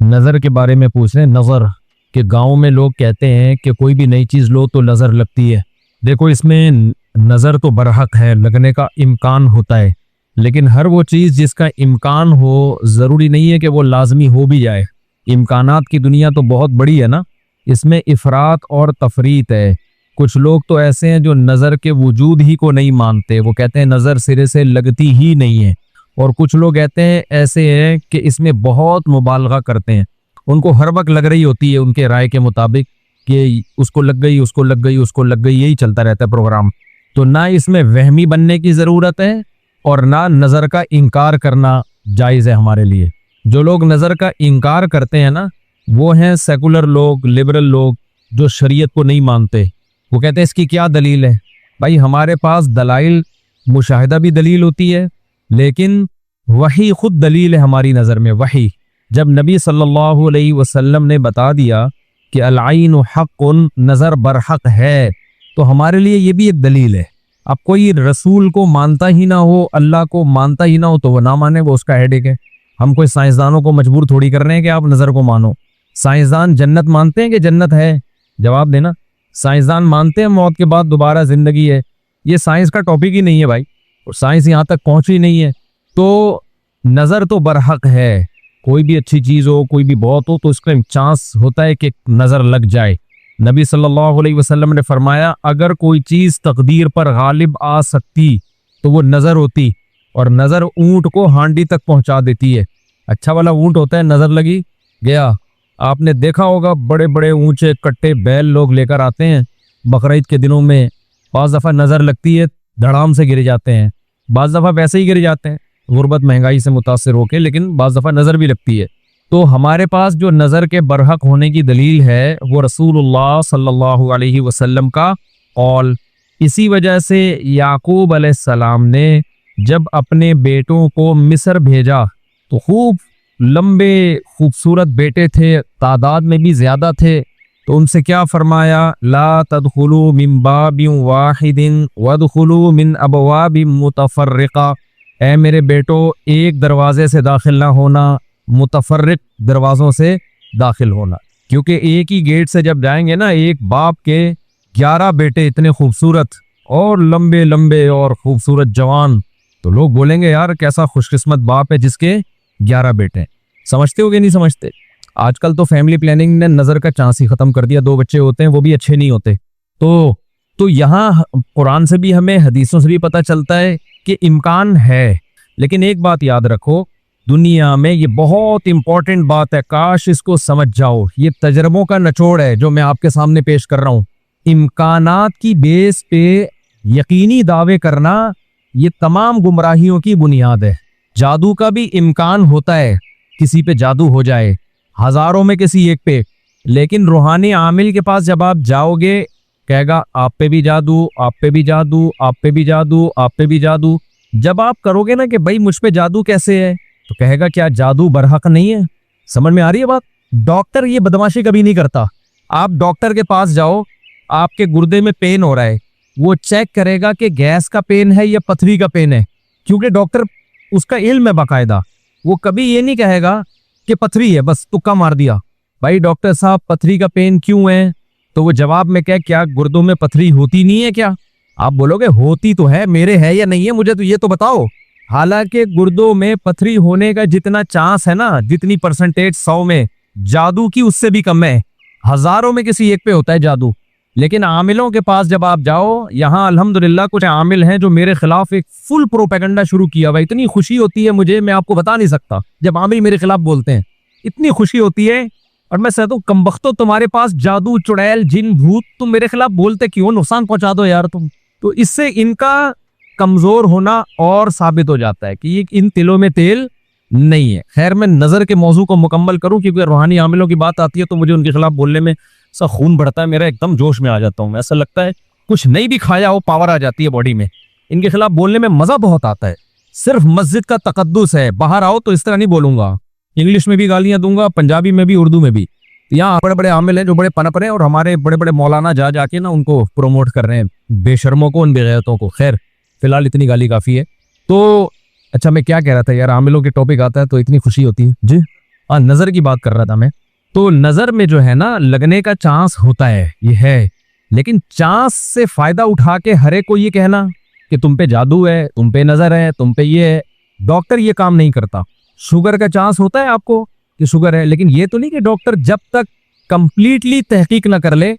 नज़र के बारे में पूछ रहे हैं। नज़र के गांव में लोग कहते हैं कि कोई भी नई चीज़ लो तो नज़र लगती है। देखो, इसमें नज़र तो बरहक है, लगने का इम्कान होता है, लेकिन हर वो चीज़ जिसका इम्कान हो ज़रूरी नहीं है कि वो लाजमी हो भी जाए। इम्कानात की दुनिया तो बहुत बड़ी है ना, इसमें इफरात और तफरीत है। कुछ लोग तो ऐसे हैं जो नज़र के वजूद ही को नहीं मानते, वो कहते हैं नज़र सिरे से लगती ही नहीं है। और कुछ लोग कहते हैं ऐसे हैं कि इसमें बहुत मुबालगा करते हैं, उनको हर वक्त लग रही होती है उनके राय के मुताबिक कि उसको लग गई, उसको लग गई, उसको लग गई, यही चलता रहता है प्रोग्राम। तो ना इसमें वहमी बनने की ज़रूरत है और ना नज़र का इनकार करना जायज़ है हमारे लिए। जो लोग नज़र का इनकार करते हैं ना, वो हैं सेकुलर लोग, लिबरल लोग, जो शरीयत को नहीं मानते। वो कहते हैं इसकी क्या दलील है। भाई, हमारे पास दलाइल, मुशाहिदा भी दलील होती है, लेकिन वही खुद दलील है हमारी नज़र में। वही जब नबी सल्लल्लाहु अलैहि वसल्लम ने बता दिया कि अल-आइनु हक़्क़ुन, नज़र बरहक है, तो हमारे लिए ये भी एक दलील है। अब कोई रसूल को मानता ही ना हो, अल्लाह को मानता ही ना हो, तो वो ना माने, वो उसका हेडेक है। हम कोई साइंसदानों को मजबूर थोड़ी कर रहे हैं कि आप नज़र को मानो। साइंसदान जन्नत मानते हैं कि जन्नत है? जवाब देना। साइंसदान मानते हैं मौत के बाद दोबारा जिंदगी है? ये साइंस का टॉपिक ही नहीं है भाई, और साइंस यहाँ तक पहुंची नहीं है। तो नज़र तो बरहक है। कोई भी अच्छी चीज़ हो, कोई भी बहुत हो, तो इसका चांस होता है कि नज़र लग जाए। नबी सल्लल्लाहु अलैहि वसल्लम ने फरमाया, अगर कोई चीज़ तकदीर पर गालिब आ सकती तो वो नज़र होती, और नज़र ऊंट को हांडी तक पहुंचा देती है। अच्छा वाला ऊंट होता है, नज़र लगी गया। आपने देखा होगा बड़े बड़े ऊंचे कट्टे बैल लोग लेकर आते हैं बकरीद के दिनों में, बाज़ दफ़ा नज़र लगती है, धड़ाम से गिर जाते हैं, बाज़ दफ़ा वैसे ही गिर जाते हैं गुर्बत महंगाई से मुतासिर होके, लेकिन बाज़ दफ़ा नज़र भी लगती है। तो हमारे पास जो नज़र के बरहक होने की दलील है वो रसूलुल्लाह सल्लल्लाहु अलैहि वसल्लम का कौल। इसी वजह से याकूब अलैहिस्सलाम ने जब अपने बेटों को मिस्र भेजा तो खूब लंबे खूबसूरत बेटे थे, तादाद में भी ज़्यादा थे, तो उनसे क्या फरमाया, ला तदखुलू मिन बाबिन वाहिदिन वदखुलू मिन अबवाबिन मुतफर्रिका। ऐ मेरे बेटो, एक दरवाजे से दाखिल ना होना, मुतफर्रिक दरवाज़ों से दाखिल होना, क्योंकि एक ही गेट से जब जाएंगे ना, एक बाप के 11 बेटे इतने खूबसूरत और लंबे लंबे और खूबसूरत जवान, तो लोग बोलेंगे यार कैसा खुशकिस्मत बाप है जिसके 11 बेटे। समझते हो कि नहीं समझते? आजकल तो फैमिली प्लानिंग ने नज़र का चांस ही ख़त्म कर दिया। 2 बच्चे होते हैं वो भी अच्छे नहीं होते। तो यहाँ कुरान से भी हमें, हदीसों से भी पता चलता है कि इम्कान है। लेकिन एक बात याद रखो, दुनिया में ये बहुत इंपॉर्टेंट बात है, काश इसको समझ जाओ, ये तजर्बों का निचोड़ है जो मैं आपके सामने पेश कर रहा हूँ। इम्कानात की बेस पे यकीनी दावे करना ये तमाम गुमराहियों की बुनियाद है। जादू का भी इम्कान होता है, किसी पे जादू हो जाए, हजारों में किसी एक पे, लेकिन रूहानी आमिल के पास जब आप जाओगे, कहेगा आप पे भी जादू, आप पे भी जादू, आप पे भी जादू, आप पे भी जादू। जब आप करोगे ना कि भाई मुझ पे जादू कैसे है, तो कहेगा क्या जादू बरहक नहीं है? समझ में आ रही है बात? डॉक्टर ये बदमाशी कभी नहीं करता। आप डॉक्टर के पास जाओ, आपके गुर्दे में पेन हो रहा है, वो चेक करेगा कि गैस का पेन है या पथरी का पेन है, क्योंकि डॉक्टर उसका इल्म है बाकायदा। वो कभी ये नहीं कहेगा कि पथरी है, बस तुक्का मार दिया, भाई डॉक्टर साहब पथरी का पेन क्यों है, तो वो जवाब में क्या गुर्दों में पथरी होती नहीं है क्या? आप बोलोगे होती तो है, मेरे है या नहीं है मुझे तो ये तो बताओ। हालांकि गुर्दों में पथरी होने का जितना चांस है ना, जितनी परसेंटेज 100 में, जादू की उससे भी कम है। हजारों में किसी एक पे होता है जादू। लेकिन आमिलों के पास जब आप जाओ, यहाँ अल्हम्दुलिल्लाह कुछ आमिल हैं जो मेरे खिलाफ एक फुल प्रोपेगेंडा शुरू किया हुआ। इतनी खुशी होती है मुझे, मैं आपको बता नहीं सकता। जब आमिल मेरे खिलाफ बोलते हैं इतनी खुशी होती है, और मैं कहता हूँ कमबख्तो, तुम्हारे पास जादू, चुड़ैल, जिन, भूत, तुम मेरे खिलाफ बोलते क्यों? नुकसान पहुंचा दो यार तुम। तो इससे इनका कमजोर होना और साबित हो जाता है कि ये इन तिलों में तेल नहीं है। खैर, मैं नजर के मौजू को मुकम्मल करूं, क्योंकि रूहानी आमिलों की बात आती है तो मुझे उनके खिलाफ बोलने में सा खून बढ़ता है मेरा, एकदम जोश में आ जाता हूं। ऐसा लगता है कुछ नहीं भी खाया हो, पावर आ जाती है बॉडी में। इनके खिलाफ बोलने में मजा बहुत आता है। सिर्फ मस्जिद का तकद्दुस है, बाहर आओ तो इस तरह नहीं बोलूंगा। इंग्लिश में भी गालियां दूंगा, पंजाबी में भी, उर्दू में भी। यहाँ बड़े बड़े आमिल हैं जो बड़े पनप रहे हैं, और हमारे बड़े बड़े मौलाना जा जाके ना उनको प्रोमोट कर रहे हैं, बेशर्मों को, उन बेगैरतों को। खैर, फिलहाल इतनी गाली काफी है। तो अच्छा, मैं क्या कह रहा था यार, आमिलों के टॉपिक आता है तो इतनी खुशी होती है जी। नजर की बात कर रहा था मैं। तो नजर में जो है ना लगने का चांस होता है, ये है, लेकिन चांस से फायदा उठा के हर एक को ये कहना कि तुम पे जादू है, तुम पे नजर है, तुम पे ये है, डॉक्टर ये काम नहीं करता। शुगर का चांस होता है आपको कि शुगर है, लेकिन ये तो नहीं कि डॉक्टर जब तक कंप्लीटली तहकीक ना कर ले,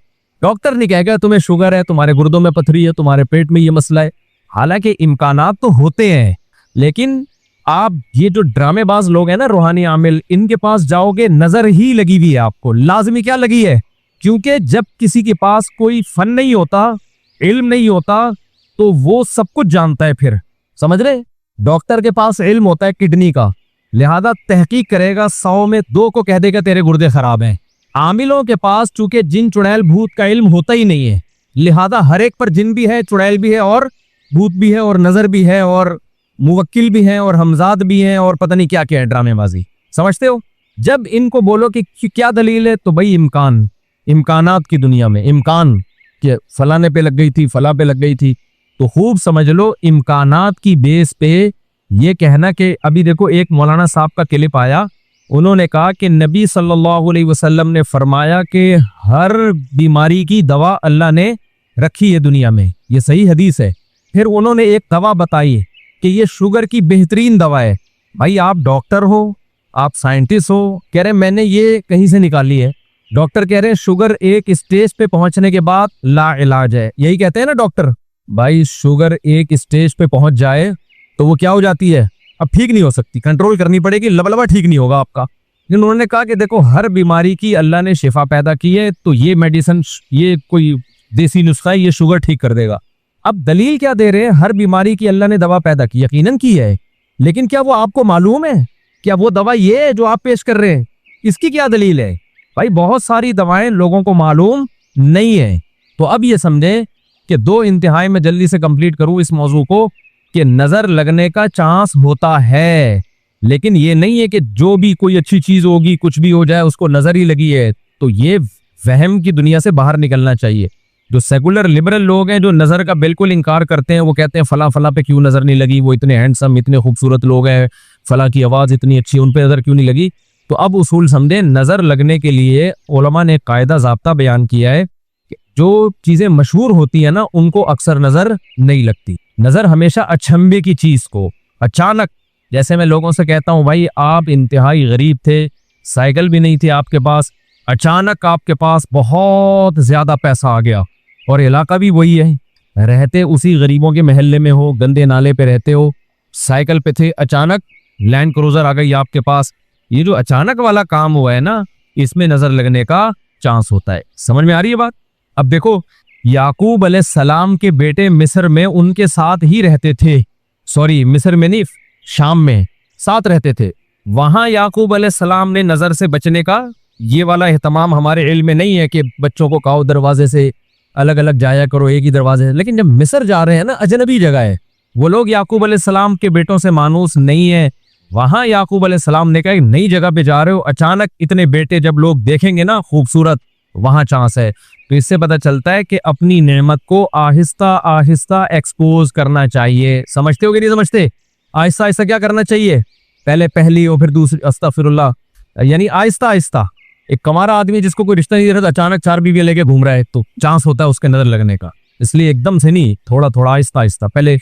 डॉक्टर नहीं कहेगा तुम्हें शुगर है, तुम्हारे गुर्दों में पथरी है, तुम्हारे पेट में ये मसला है। हालांकि इम्कानात तो होते हैं, लेकिन आप ये जो ड्रामेबाज लोग हैं ना, रूहानी आमिल, इनके पास जाओगे नजर ही लगी हुई है आपको। लाजमी क्या लगी है? क्योंकि जब किसी के पास कोई फन नहीं होता, इल्म नहीं होता, तो वो सब कुछ जानता है। फिर समझ रहे, डॉक्टर के पास इल्म होता है किडनी का, लिहाजा तहकीक करेगा, 100 में 2 को कह देगा तेरे गुर्दे खराब हैं। आमिलों के पास चूंकि जिन चुड़ैल भूत का इल्म होता ही नहीं है, लिहाजा हर एक पर जिन भी है, चुड़ैल भी है, और भूत भी है, और नजर भी है, और मुवक्किल भी हैं, और हमजाद भी हैं, और पता नहीं क्या क्या है, ड्रामेबाजी। समझते हो? जब इनको बोलो कि क्या दलील है, तो भाई इम्कानात की दुनिया में इम्कान कि फलाने पे लग गई थी, फला पे लग गई थी, तो खूब समझ लो इम्कानात की बेस पे ये कहना कि अभी देखो एक मौलाना साहब का क्लिप आया, उन्होंने कहा कि नबी सल्लल्लाहु अलैहि वसल्लम ने फरमाया कि हर बीमारी की दवा अल्लाह ने रखी है दुनिया में, ये सही हदीस है। फिर उन्होंने एक दवा बताई कि ये शुगर की बेहतरीन दवा है। भाई आप डॉक्टर हो, आप साइंटिस्ट हो, कह रहे मैंने ये कहीं से निकाली है। डॉक्टर कह रहे हैं शुगर एक स्टेज पे पहुंचने के बाद ला इलाज है, यही कहते हैं ना डॉक्टर। भाई शुगर एक स्टेज पे पहुंच जाए तो वो क्या हो जाती है, अब ठीक नहीं हो सकती, कंट्रोल करनी पड़ेगी, लबलबा ठीक नहीं होगा आपका। लेकिन उन्होंने कहा कि देखो हर बीमारी की अल्लाह ने शिफा पैदा की है, तो ये मेडिसिन, ये कोई देसी नुस्खा है, ये शुगर ठीक कर देगा। अब दलील क्या दे रहे हैं? हर बीमारी की अल्लाह ने दवा पैदा की, यकीनन की है, लेकिन क्या वो आपको मालूम है? क्या वो दवा ये है जो आप पेश कर रहे हैं? इसकी क्या दलील है? भाई बहुत सारी दवाएं लोगों को मालूम नहीं है। तो अब ये समझे कि 2 इंतहाई में जल्दी से कंप्लीट करूं इस मौजू को, कि नजर लगने का चांस होता है, लेकिन ये नहीं है कि जो भी कोई अच्छी चीज होगी, कुछ भी हो जाए, उसको नजर ही लगी है। तो ये वहम की दुनिया से बाहर निकलना चाहिए। जो सेकुलर लिबरल लोग हैं, जो नजर का बिल्कुल इनकार करते हैं, वो कहते हैं फला फला पे क्यों नजर नहीं लगी, वो इतने हैंडसम, इतने खूबसूरत लोग हैं, फला की आवाज इतनी अच्छी, उन पे नजर क्यों नहीं लगी। तो अब उसूल समझे, नजर लगने के लिए उलमा ने कायदा ज़ाब्ता बयान किया है कि जो चीजें मशहूर होती है ना, उनको अक्सर नजर नहीं लगती। नजर हमेशा अचंभे की चीज को, अचानक, जैसे मैं लोगों से कहता हूं भाई आप इंतहाई गरीब थे, साइकिल भी नहीं थी आपके पास, अचानक आपके पास बहुत ज्यादा पैसा आ गया, और इलाका भी वही है, रहते उसी गरीबों के महल्ले में हो, गंदे नाले पे रहते हो, साइकिल पे थे, अचानक लैंड क्रूजर आ गई आपके पास। ये जो अचानक वाला काम हुआ है ना, इसमें नजर लगने का चांस होता है। समझ में आ रही है बात? अब देखो याकूब अलैहिस्सलाम के बेटे मिस्र में उनके साथ ही रहते थे, सॉरी मिस्र में नहीं, शाम में साथ रहते थे। वहां याकूब अलैहिस्सलाम ने नजर से बचने का ये वाला एहतमाम हमारे इल्म में नहीं है कि बच्चों को कहो दरवाजे से अलग अलग जाया करो, एक ही दरवाजे से। लेकिन जब मिस्र जा रहे हैं ना, अजनबी जगह है, वो लोग याकूब अलैहिस्सलाम के बेटों से मानूस नहीं है। वहां याकूब अलैहिस्सलाम ने कहा नई जगह पे जा रहे हो, अचानक इतने बेटे जब लोग देखेंगे ना खूबसूरत, वहां चांस है। तो इससे पता चलता है कि अपनी नेमत को आहिस्ता आहिस्ता एक्सपोज करना चाहिए। समझते हो कि नहीं समझते? आहिस्ता आहिस्ता क्या करना चाहिए? पहले पहली और फिर दूसरी, अस्तगफिरुल्लाह, यानी आहिस्ता आहिस्ता। एक कमारा आदमी जिसको कोई रिश्ता नहीं दे रहा, अचानक 4 बीवियां लेके घूम रहा है, तो चांस होता है उसके नजर लगने का। इसलिए एकदम से नहीं, थोड़ा थोड़ा आहिस्ता आहिस्ता, पहले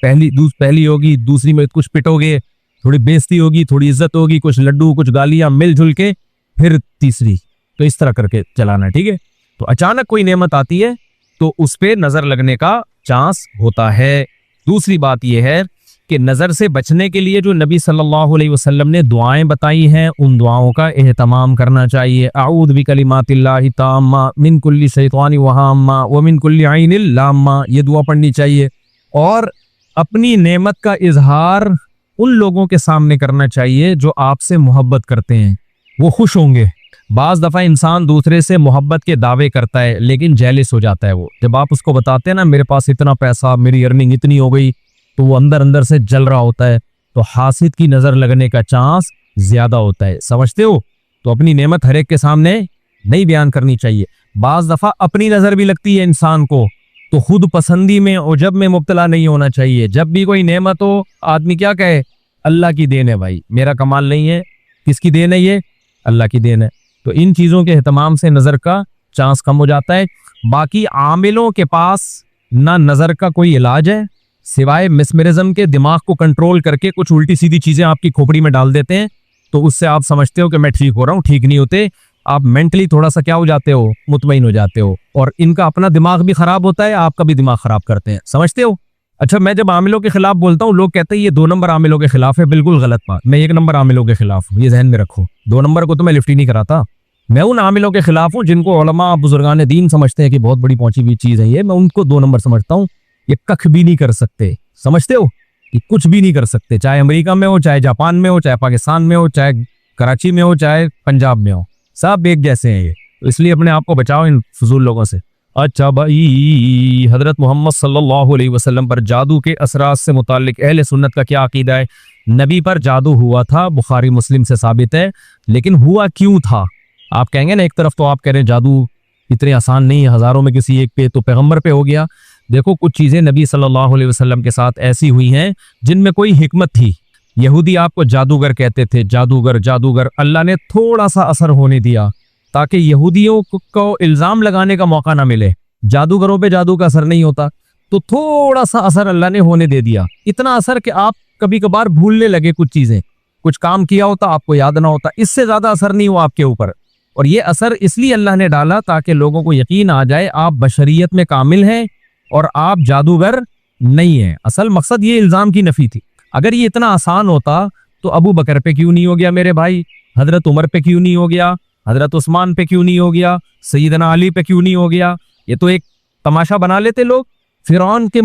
पहली होगी, दूसरी में कुछ पिटोगे, थोड़ी बेइज्जती होगी, थोड़ी इज्जत होगी, कुछ लड्डू कुछ गालियां मिलजुल के, फिर तीसरी। तो इस तरह करके चलाना, ठीक है? तो अचानक कोई नेमत आती है तो उस पर नजर लगने का चांस होता है। दूसरी बात यह है कि नजर से बचने के लिए जो नबी सल्लल्लाहु अलैहि वसल्लम ने दुआएं बताई हैं, उन दुआओं का एहतमाम करना चाहिए। अऊज़ु बिकलिमातिल्लाहि ताम्मा मिन कुल्ली शैतानि व हाम्मा व मिन कुल्ली ऐनिल लाम्मा, ये दुआ पढ़नी चाहिए। और अपनी नेमत का इजहार उन लोगों के सामने करना चाहिए जो आपसे मोहब्बत करते हैं, वो खुश होंगे। बाज दफा इंसान दूसरे से मोहब्बत के दावे करता है, लेकिन जेलिस हो जाता है वो। जब आप उसको बताते हैं ना मेरे पास इतना पैसा, मेरी अर्निंग इतनी हो गई, तो वो अंदर अंदर से जल रहा होता है। तो हासिद की नजर लगने का चांस ज्यादा होता है। समझते हो? तो अपनी नेमत हर एक के सामने नहीं बयान करनी चाहिए। बाज दफा अपनी नजर भी लगती है इंसान को, तो खुद पसंदी में और जब में मुब्तला नहीं होना चाहिए। जब भी कोई नेमत हो, आदमी क्या कहे, अल्लाह की देन है भाई, मेरा कमाल नहीं है, किसकी देन है ये? अल्लाह की देन है। तो इन चीज़ों के एहतमाम से नज़र का चांस कम हो जाता है। बाकी आमिलों के पास ना नज़र का कोई इलाज है सिवाय मिसमेरिज्म के। दिमाग को कंट्रोल करके कुछ उल्टी सीधी चीज़ें आपकी खोपड़ी में डाल देते हैं, तो उससे आप समझते हो कि मैं ठीक हो रहा हूँ। ठीक नहीं होते, आप मेंटली थोड़ा सा क्या हो जाते हो, मुतमईन हो जाते हो, और इनका अपना दिमाग भी खराब होता है, आपका भी दिमाग खराब करते हैं। समझते हो? अच्छा, मैं जब आमिलों के खिलाफ बोलता हूँ, लोग कहते हैं ये 2 नंबर आमिलों के खिलाफ है। बिल्कुल गलत बात। मैं 1 नंबर आमिलों के खिलाफ हूँ, ये जहन में रखो। 2 नंबर को तो मैं लिफ्ट ही नहीं कराता। मैं उन आमिलों के खिलाफ हूँ जिनको उलमा बुजुर्गान दीन समझते हैं कि बहुत बड़ी पहुंची हुई चीज है ये। मैं उनको 2 नंबर समझता हूँ। ये कख भी नहीं कर सकते, समझते हो? कि कुछ भी नहीं कर सकते, चाहे अमेरिका में हो, चाहे जापान में हो, चाहे पाकिस्तान में हो, चाहे कराची में हो, चाहे पंजाब में हो, सब एक जैसे हैं ये। तो इसलिए अपने आप को बचाओ इन फजूल लोगों से। अच्छा भाई, हजरत मोहम्मद सल्लल्लाहु अलैहि वसल्लम पर जादू के असरात से मुताल्लिक अहले सुन्नत का क्या अकीदा है? नबी पर जादू हुआ था, बुखारी मुस्लिम से साबित है। लेकिन हुआ क्यों था? आप कहेंगे ना, एक तरफ तो आप कह रहे हैं जादू इतने आसान नहीं है, हजारों में किसी एक पे, तो पैगंबर पे हो गया। देखो, कुछ चीजें नबी सल्लल्लाहु अलैहि वसल्लम के साथ ऐसी हुई हैं जिनमें कोई हिकमत थी। यहूदी आपको जादूगर कहते थे, जादूगर जादूगर। अल्लाह ने थोड़ा सा असर होने दिया ताकि यहूदियों को इल्जाम लगाने का मौका ना मिले। जादूगरों पे जादू का असर नहीं होता, तो थोड़ा सा असर अल्लाह ने होने दे दिया। इतना असर कि आप कभी कभार भूलने लगे कुछ चीजें, कुछ काम किया होता आपको याद ना होता। इससे ज्यादा असर नहीं हुआ आपके ऊपर। और ये असर इसलिए अल्लाह ने डाला ताकि लोगों को यकीन आ जाए आप बशरियत में कामिल हैं और आप जादूगर नहीं हैं। असल मकसद ये इल्जाम की नफी थी। अगर ये इतना आसान होता तो अबू बकर पे क्यों नहीं हो गया मेरे भाई? हजरत उमर पे क्यों नहीं हो गया? हजरत उस्मान पे क्यों नहीं हो गया? सैयदना अली पे क्यों नहीं हो गया? ये तो एक तमाशा बना लेते लोग। फिरौन के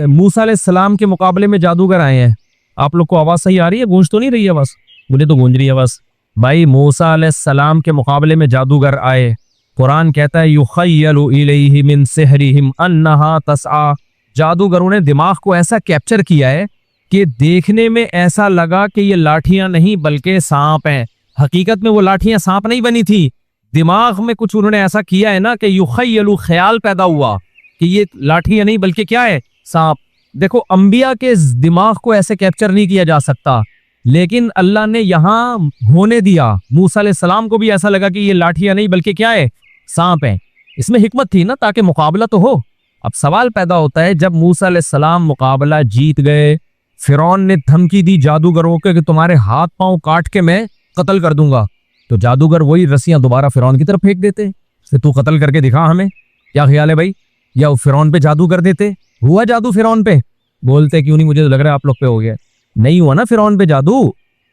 मूसा अलैहिस्सलाम के मुकाबले में जादूगर आए हैं। आप लोग को आवाज सही आ रही है? गूंज तो नहीं रही है बस? मुझे तो गूंज रही है बस। भाई, मूसा अलैहिस्सलाम के मुकाबले में जादूगर आए। कुरान कहता है युखय्यलु इलैहि मिन सिहरिहिम अन्नहा तसआ। जादूगरों ने दिमाग को ऐसा कैप्चर किया है कि देखने में ऐसा लगा कि ये लाठियां नहीं बल्कि सांप हैं। हकीकत में वो लाठियां सांप नहीं बनी थी। दिमाग में कुछ उन्होंने ऐसा किया है ना कि युखय्यलु, ख्याल पैदा हुआ कि ये लाठियां नहीं बल्कि क्या है, सांप। देखो, अंबिया के दिमाग को ऐसे कैप्चर नहीं किया जा सकता, लेकिन अल्लाह ने यहां होने दिया। मूसा अलैहिस्सलाम को भी ऐसा लगा कि ये लाठियां नहीं बल्कि क्या है, सांप है। इसमें हिकमत थी ना, ताकि मुकाबला तो हो। अब सवाल पैदा होता है, जब मूसा अलैहिस्सलाम मुकाबला जीत गए, फिरौन ने धमकी दी जादूगरों के कि तुम्हारे हाथ पांव काट के मैं कत्ल कर दूंगा, तो जादूगर वही रस्सियां दोबारा फिरौन की तरफ फेंक देते कि तू कत्ल करके दिखा हमें। क्या ख्याल है भाई? या फिरौन पे जादू कर देते। हुआ जादू फिरौन पे? बोलते क्यों नहीं, मुझे तो लग रहा है आप लोग पे हो गया। नहीं हुआ ना फिरौन पे जादू।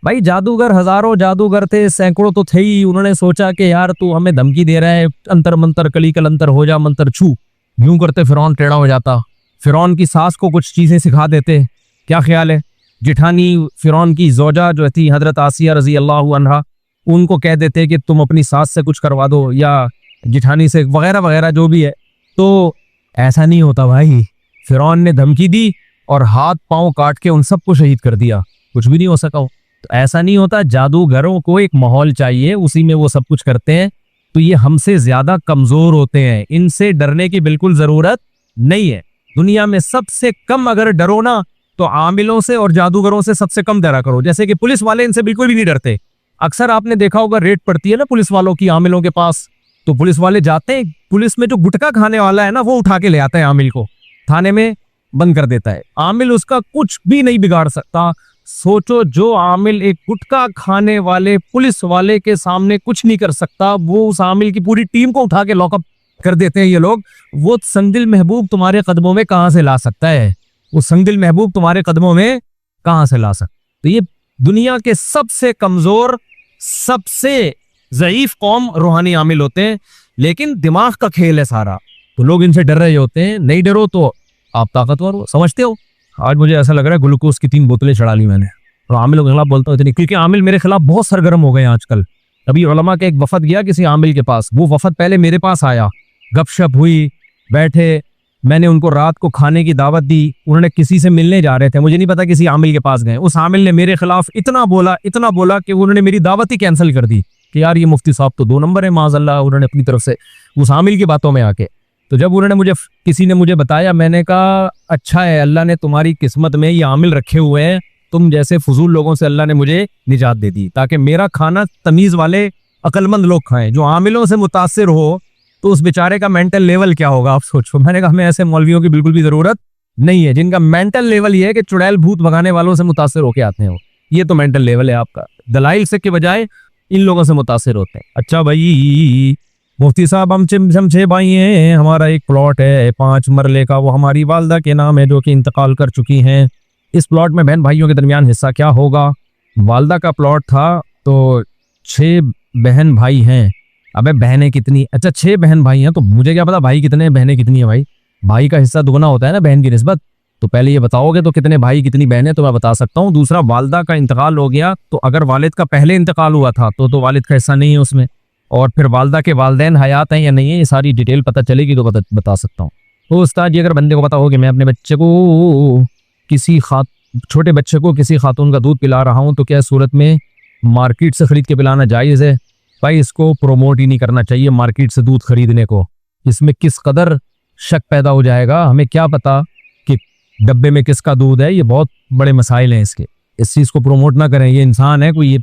भाई, जादूगर हजारों जादूगर थे, सैकड़ों तो थे ही। उन्होंने सोचा कि यार तू हमें धमकी दे रहा है, अंतर मंतर कली कलंतर हो जा, मंतर छू। यूं करते फिरौन टेढ़ा हो जाता। फिरौन की सास को कुछ चीजें सिखा देते। क्या ख्याल है? जिठानी फिरौन की जोजा जो थी हजरत आसिया रजी अल्लाह अन्हा, उनको कह देते कि तुम अपनी सास से कुछ करवा दो, या जिठानी से, वगैरह वगैरह जो भी है। तो ऐसा नहीं होता भाई। फिरौन ने धमकी दी और हाथ पांव काट के उन सबको शहीद कर दिया, कुछ भी नहीं हो सका। तो ऐसा नहीं होता। जादूगरों को एक माहौल चाहिए, उसी में वो सब कुछ करते हैं। तो ये हमसे ज्यादा कमजोर होते हैं, इनसे डरने की बिल्कुल जरूरत नहीं है। दुनिया में सबसे कम अगर डरो ना, तो आमिलों से और जादूगरों से सबसे कम डरा करो। जैसे कि पुलिस वाले, इनसे बिल्कुल भी नहीं डरते। अक्सर आपने देखा होगा, रेड पड़ती है ना पुलिस वालों की आमिलों के पास, तो पुलिस वाले जाते हैं, पुलिस में जो गुटखा खाने वाला है ना, वो उठा के ले आता है आमिल को, थाने में बंद कर देता है। आमिल उसका कुछ भी नहीं बिगाड़ सकता। सोचो, जो आमिल एक गुटखा खाने वाले पुलिस वाले के सामने कुछ नहीं कर सकता, वो उस आमिल की पूरी टीम को उठा के लॉकअप कर देते हैं ये लोग। वो संगदिल महबूब तुम्हारे कदमों में कहां से ला सकता है? वो संगदिल महबूब तुम्हारे कदमों में कहां से ला सकता? तो ये दुनिया के सबसे कमजोर, सबसे ज़ईफ कौम रूहानी आमिल होते हैं, लेकिन दिमाग का खेल है सारा। तो लोग इनसे डर रहे होते हैं। नहीं डरो तो आप ताकतवर हो, समझते हो? आज मुझे ऐसा लग रहा है ग्लूकोज की 3 बोतलें चढ़ा ली मैंने। और आमिलों के खिलाफ बोलता हूँ इतनी, क्योंकि आमिल मेरे खिलाफ बहुत सरगर्म हो गए हैं आजकल। अभी उलमा के एक वफद गया किसी आमिल के पास, वो वफद पहले मेरे पास आया, गपशप हुई, बैठे, मैंने उनको रात को खाने की दावत दी। उन्होंने किसी से मिलने जा रहे थे, मुझे नहीं पता किसी आमिल के पास गए। उस आमिल ने मेरे खिलाफ इतना बोला कि उन्होंने मेरी दावत ही कैंसिल कर दी कि यार ये मुफ्ती साहब तो 2 नंबर है माज़अल्लाह। उन्होंने अपनी तरफ से उस आमिल की बातों में आके, तो जब उन्होंने किसी ने मुझे बताया, मैंने कहा अच्छा है, अल्लाह ने तुम्हारी किस्मत में ये आमिल रखे हुए हैं तुम जैसे फजूल लोगों से अल्लाह ने मुझे निजात दे दी, ताकि मेरा खाना तमीज वाले अक्लमंद लोग खाएं। जो आमिलों से मुतासिर हो तो उस बेचारे का मेंटल लेवल क्या होगा आप सोचो। मैंने कहा हमें ऐसे मौलवियों की बिल्कुल भी जरूरत नहीं है, जिनका मेंटल लेवल ये है कि चुड़ैल भूत भगाने वालों से मुतासिर होके आते हैं। ये तो मेंटल लेवल है आपका, दलाइल से के बजाय इन लोगों से मुतासिर होते हैं। अच्छा भाई मुफ्ती साहब, हम 6 भाई हैं, हमारा एक प्लॉट है 5 मरले का, वो हमारी वालदा के नाम है जो कि इंतकाल कर चुकी हैं। इस प्लॉट में बहन भाइयों के दरमियान हिस्सा क्या होगा? वालदा का प्लॉट था तो 6 बहन भाई हैं। अबे बहनें कितनी? अच्छा 6 बहन भाई हैं, तो मुझे क्या पता भाई कितने बहनें कितनी है। भाई का हिस्सा दुगना होता है ना बहन की निस्बत। तो पहले ये बताओगे तो कितने भाई कितनी बहनें, तो मैं बता सकता हूँ। दूसरा, वालदा का इंतकाल हो गया, तो अगर वालिद का पहले इंतकाल हुआ था तो वालिद का हिस्सा नहीं है उसमें। और फिर वालदा के वालदैन हयात हैं या नहीं है, ये सारी डिटेल पता चलेगी तो बता सकता हूँ। तो उस्ताद जी, अगर बंदे को पता हो कि मैं अपने बच्चे को छोटे बच्चे को किसी खातून का दूध पिला रहा हूँ, तो क्या सूरत में मार्केट से खरीद के पिलाना जायज़ है? भाई इसको प्रोमोट ही नहीं करना चाहिए मार्केट से दूध खरीदने को। इसमें किस कदर शक पैदा हो जाएगा, हमें क्या पता कि डब्बे में किसका दूध है। ये बहुत बड़े मसाइल हैं इसके, इस चीज़ को प्रोमोट ना करें। ये इंसान है, कोई ये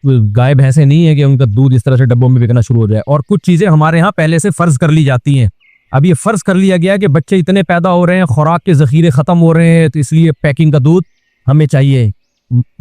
गाय भैंसे नहीं है कि उनका दूध इस तरह से डब्बों में बिकना शुरू हो जाए। और कुछ चीज़ें हमारे यहाँ पहले से फ़र्ज़ कर ली जाती हैं। अब ये फ़र्ज़ कर लिया गया कि बच्चे इतने पैदा हो रहे हैं, खुराक के ज़ख़ीरे ख़त्म हो रहे हैं, तो इसलिए पैकिंग का दूध हमें चाहिए।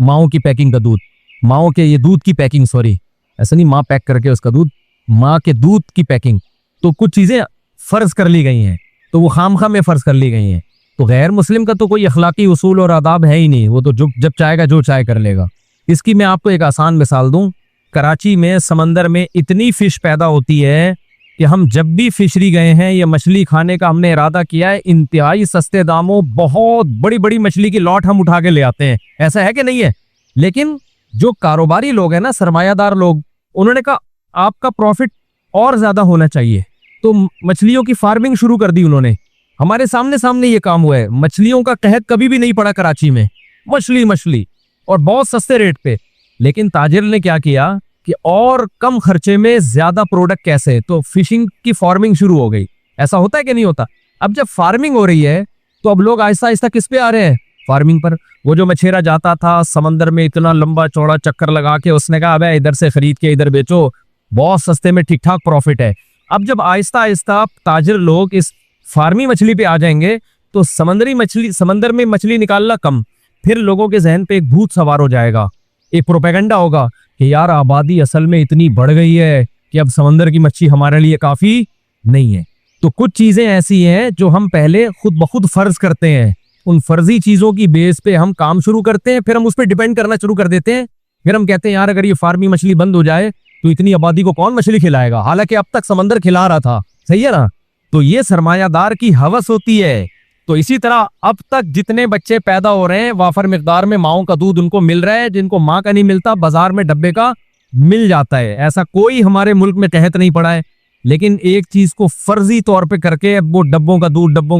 माओ की पैकिंग का दूध, माओ के ये दूध की पैकिंग, सॉरी ऐसा नहीं, माँ पैक करके उसका दूध, माँ के दूध की पैकिंग। तो कुछ चीज़ें फ़र्ज़ कर ली गई हैं, तो वो खामखा में फ़र्ज़ कर ली गई हैं। तो गैर मुस्लिम का तो कोई अखलाकी उसूल और आदाब है ही नहीं, वो तो जब चाहेगा जो चाहे कर लेगा। इसकी मैं आपको एक आसान मिसाल दूं। कराची में समंदर में इतनी फ़िश पैदा होती है कि हम जब भी फिशरी गए हैं या मछली खाने का हमने इरादा किया है, इंतहाई सस्ते दामों बहुत बड़ी बड़ी मछली की लॉट हम उठा के ले आते हैं। ऐसा है कि नहीं है? लेकिन जो कारोबारी लोग हैं ना, सरमायादार लोग, उन्होंने कहा आपका प्रॉफिट और ज्यादा होना चाहिए, तो मछलियों की फार्मिंग शुरू कर दी उन्होंने। हमारे सामने ये काम हुआ है। मछलियों का कहत कभी भी नहीं पड़ा कराची में, मछली और बहुत सस्ते रेट पे। लेकिन ताजिर ने क्या किया कि और कम खर्चे में ज्यादा प्रोडक्ट कैसे, तो फिशिंग की फार्मिंग शुरू हो गई। ऐसा होता है कि नहीं होता? अब जब फार्मिंग हो रही है तो अब लोग आहिस्ता आहिस्ता किस पे आ रहे हैं? फार्मिंग पर। वो जो मछेरा जाता था समंदर में इतना लंबा चौड़ा चक्कर लगा के, उसने कहा अबे इधर से खरीद के इधर बेचो, बहुत सस्ते में ठीक ठाक प्रॉफिट है। अब जब आहिस्ता आहिस्ता ताजिर लोग इस फार्मी मछली पे आ जाएंगे तो समंदर में मछली निकालना कम, फिर लोगों के जहन पे एक भूत सवार हो जाएगा, एक प्रोपेगेंडा होगा कि यार आबादी असल में इतनी बढ़ गई है कि अब समंदर की मच्छी हमारे लिए काफी नहीं है। तो कुछ चीजें ऐसी हैं जो हम पहले खुद ब खुद फर्ज करते हैं, उन फर्जी चीजों की बेस पे हम काम शुरू करते हैं, फिर हम उस पर डिपेंड करना शुरू कर देते हैं। फिर हम कहते हैं यार अगर ये फार्मी मछली बंद हो जाए तो इतनी आबादी को कौन मछली खिलाएगा, हालांकि अब तक समंदर खिला रहा था। सही है ना? तो ये सरमायादार की हवस होती है। तो इसी तरह अब तक जितने बच्चे पैदा हो रहे हैं वाफर मिकदार में माओ का दूध उनको मिल रहा है, जिनको माँ का नहीं मिलता बाजार में डब्बे का मिल जाता है। ऐसा कोई हमारे मुल्क में कहत नहीं पड़ा है। लेकिन एक चीज को फर्जी तौर पे करके वो डब्बों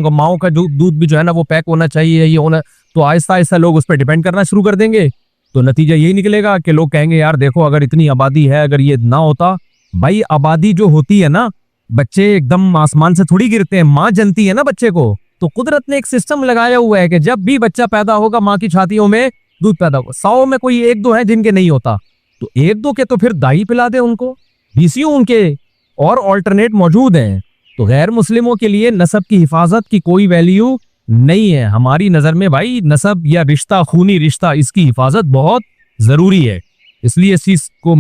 का माओ का दूध भी जो है ना वो पैक होना चाहिए, ये होना, तो आहिस्ता आहिस्ता लोग उस पर डिपेंड करना शुरू कर देंगे। तो नतीजा यही निकलेगा कि लोग कहेंगे यार देखो अगर इतनी आबादी है, अगर ये ना होता, भाई आबादी जो होती है ना, बच्चे एकदम आसमान से थोड़ी गिरते हैं, माँ जनती है ना बच्चे को। तो कुदरत ने एक सिस्टम लगाया हुआ है कि जब भी बच्चा पैदा होगा माँ की छातियों में दूध पैदा होगा। 100 में कोई 1-2 है जिनके नहीं होता, तो 1-2 के तो फिर दाई पिला दे उनको, बीसियों उनके और ऑल्टरनेट मौजूद हैं। तो गैर मुस्लिमों के लिए नस्ब की हिफाजत की कोई वैल्यू नहीं है हमारी नजर में। भाई नस्ब या रिश्ता, खूनी रिश्ता, इसकी हिफाजत बहुत जरूरी है। इसलिए इस चीज को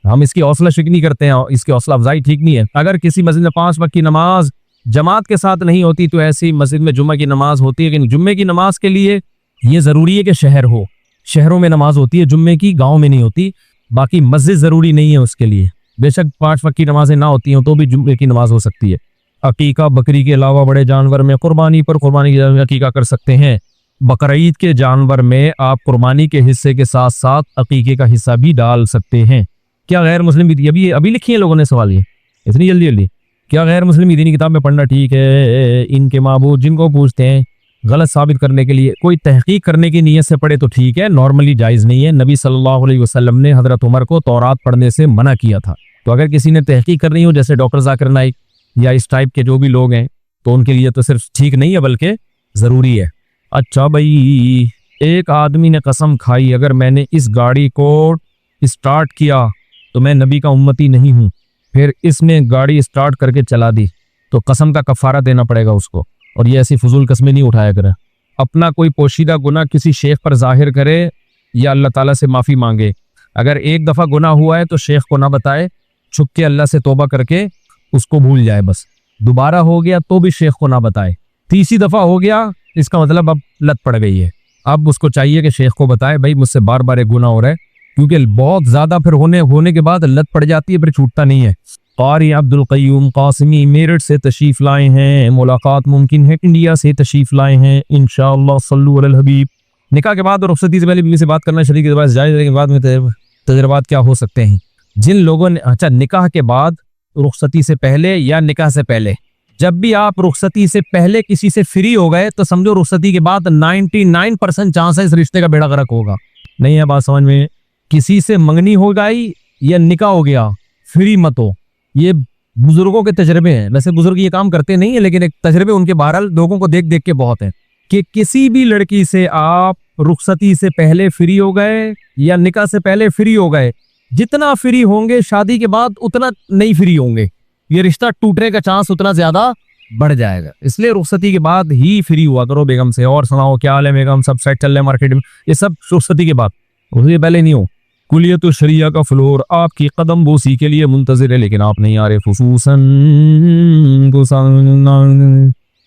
हम इसकी हौसला शिकनी करते हैं, इसकी हौसला अफजाई ठीक नहीं है। अगर किसी मस्जिद में 5 वक्त की नमाज जमात के साथ नहीं होती तो ऐसी मस्जिद में जुम्मे की नमाज होती है। लेकिन जुम्मे की नमाज के लिए ये जरूरी है कि शहर हो, शहरों में नमाज होती है जुम्मे की, गाँव में नहीं होती। बाकी मस्जिद जरूरी नहीं है उसके लिए, बेशक 5 वक्त की नमाजें ना होती हो तो भी जुम्मे की नमाज हो सकती है। अकीका बकरी के अलावा बड़े जानवर में कुर्बानी पर कुर्बानी की अकीका कर सकते हैं। बकरीद के जानवर में आप कुर्बानी के हिस्से के साथ साथ अकीके का हिस्सा भी डाल सकते हैं। क्या गैर मुस्लिम भी अभी लिखी है लोगों ने सवाल, ये इतनी जल्दी क्या गैर मुस्लिम दीनी किताब में पढ़ना ठीक है? इनके माबूद जिनको पूछते हैं गलत साबित करने के लिए कोई तहकीक करने की नीयत से पढ़े तो ठीक है, नॉर्मली जायज़ नहीं है। नबी सल्लल्लाहु अलैहि वसल्लम ने हजरत उमर को तौरात पढ़ने से मना किया था। तो अगर किसी ने तहकीक करनी हो, जैसे डॉक्टर जाकिर नाइक या इस टाइप के जो भी लोग हैं, तो उनके लिए तो सिर्फ ठीक नहीं है बल्कि ज़रूरी है। अच्छा भाई, एक आदमी ने कसम खाई, अगर मैंने इस गाड़ी को स्टार्ट किया तो मैं नबी का उम्मती नहीं हूं। फिर इसने गाड़ी स्टार्ट करके चला दी तो कसम का कफारा देना पड़ेगा उसको। और ये ऐसी फजूल कस्में नहीं उठाया करे। अपना कोई पोशीदा गुनाह किसी शेख पर जाहिर करे या अल्लाह ताला से माफ़ी मांगे। अगर एक दफ़ा गुनाह हुआ है तो शेख को ना बताए, छुप के अल्लाह से तौबा करके उसको भूल जाए बस। दोबारा हो गया तो भी शेख को ना बताए। तीसरी दफ़ा हो गया इसका मतलब अब लत पड़ गई है। अब उसको चाहिए कि शेख को बताए, भाई मुझसे बार बार एक गुनाह हो रहा है, क्योंकि बहुत ज़्यादा फिर होने के बाद लत पड़ जाती है, फिर छूटता नहीं है। क़ारी अब्दुल क़य्यूम क़ासिमी मेरठ से तशरीफ़ लाए हैं। मुलाकात मुमकिन है इंडिया से तशरीफ़ लाए हैं इंशाअल्लाह। सल्लु अलल हबीब। निकाह के बाद और रुखसती से पहले बीवी से बात करना शरीक के जायज़ के बाद में तजर्बात क्या हो सकते हैं? जिन लोगों ने, अच्छा, निकाह के बाद, रुखसती से पहले या निकाह से पहले, जब भी आप रुखसती से पहले किसी से फ्री हो गए तो समझो रुखसती के बाद 99% चांस है इस रिश्ते का बेड़ा गर्क होगा। नहीं है बात समझ में? किसी से मंगनी हो गई या निकाह हो गया, फ्री मत हो। ये बुजुर्गों के तजर्बे हैं। वैसे बुजुर्ग ये काम करते नहीं है, लेकिन एक तजर्बे उनके बहरहाल लोगों को देख देख के बहुत है कि किसी भी लड़की से आप रुखसती से पहले फ्री हो गए या निकाह से पहले फ्री हो गए, जितना फ्री होंगे शादी के बाद उतना नहीं फ्री होंगे। ये रिश्ता टूटने का चांस उतना ज्यादा बढ़ जाएगा। इसलिए रुखसती के बाद ही फ्री हुआ करो बेगम से। और सुनाओ क्या हाल है बेगम, सब सेट चल रहा है मार्केट में? ये सब रुखसती के बाद, उससे पहले नहीं हो। कुलियत शरिया का फ्लोर आपकी कदम बोसी के लिए मुंतजिर है, लेकिन आप नहीं आ रहे। खुसूसन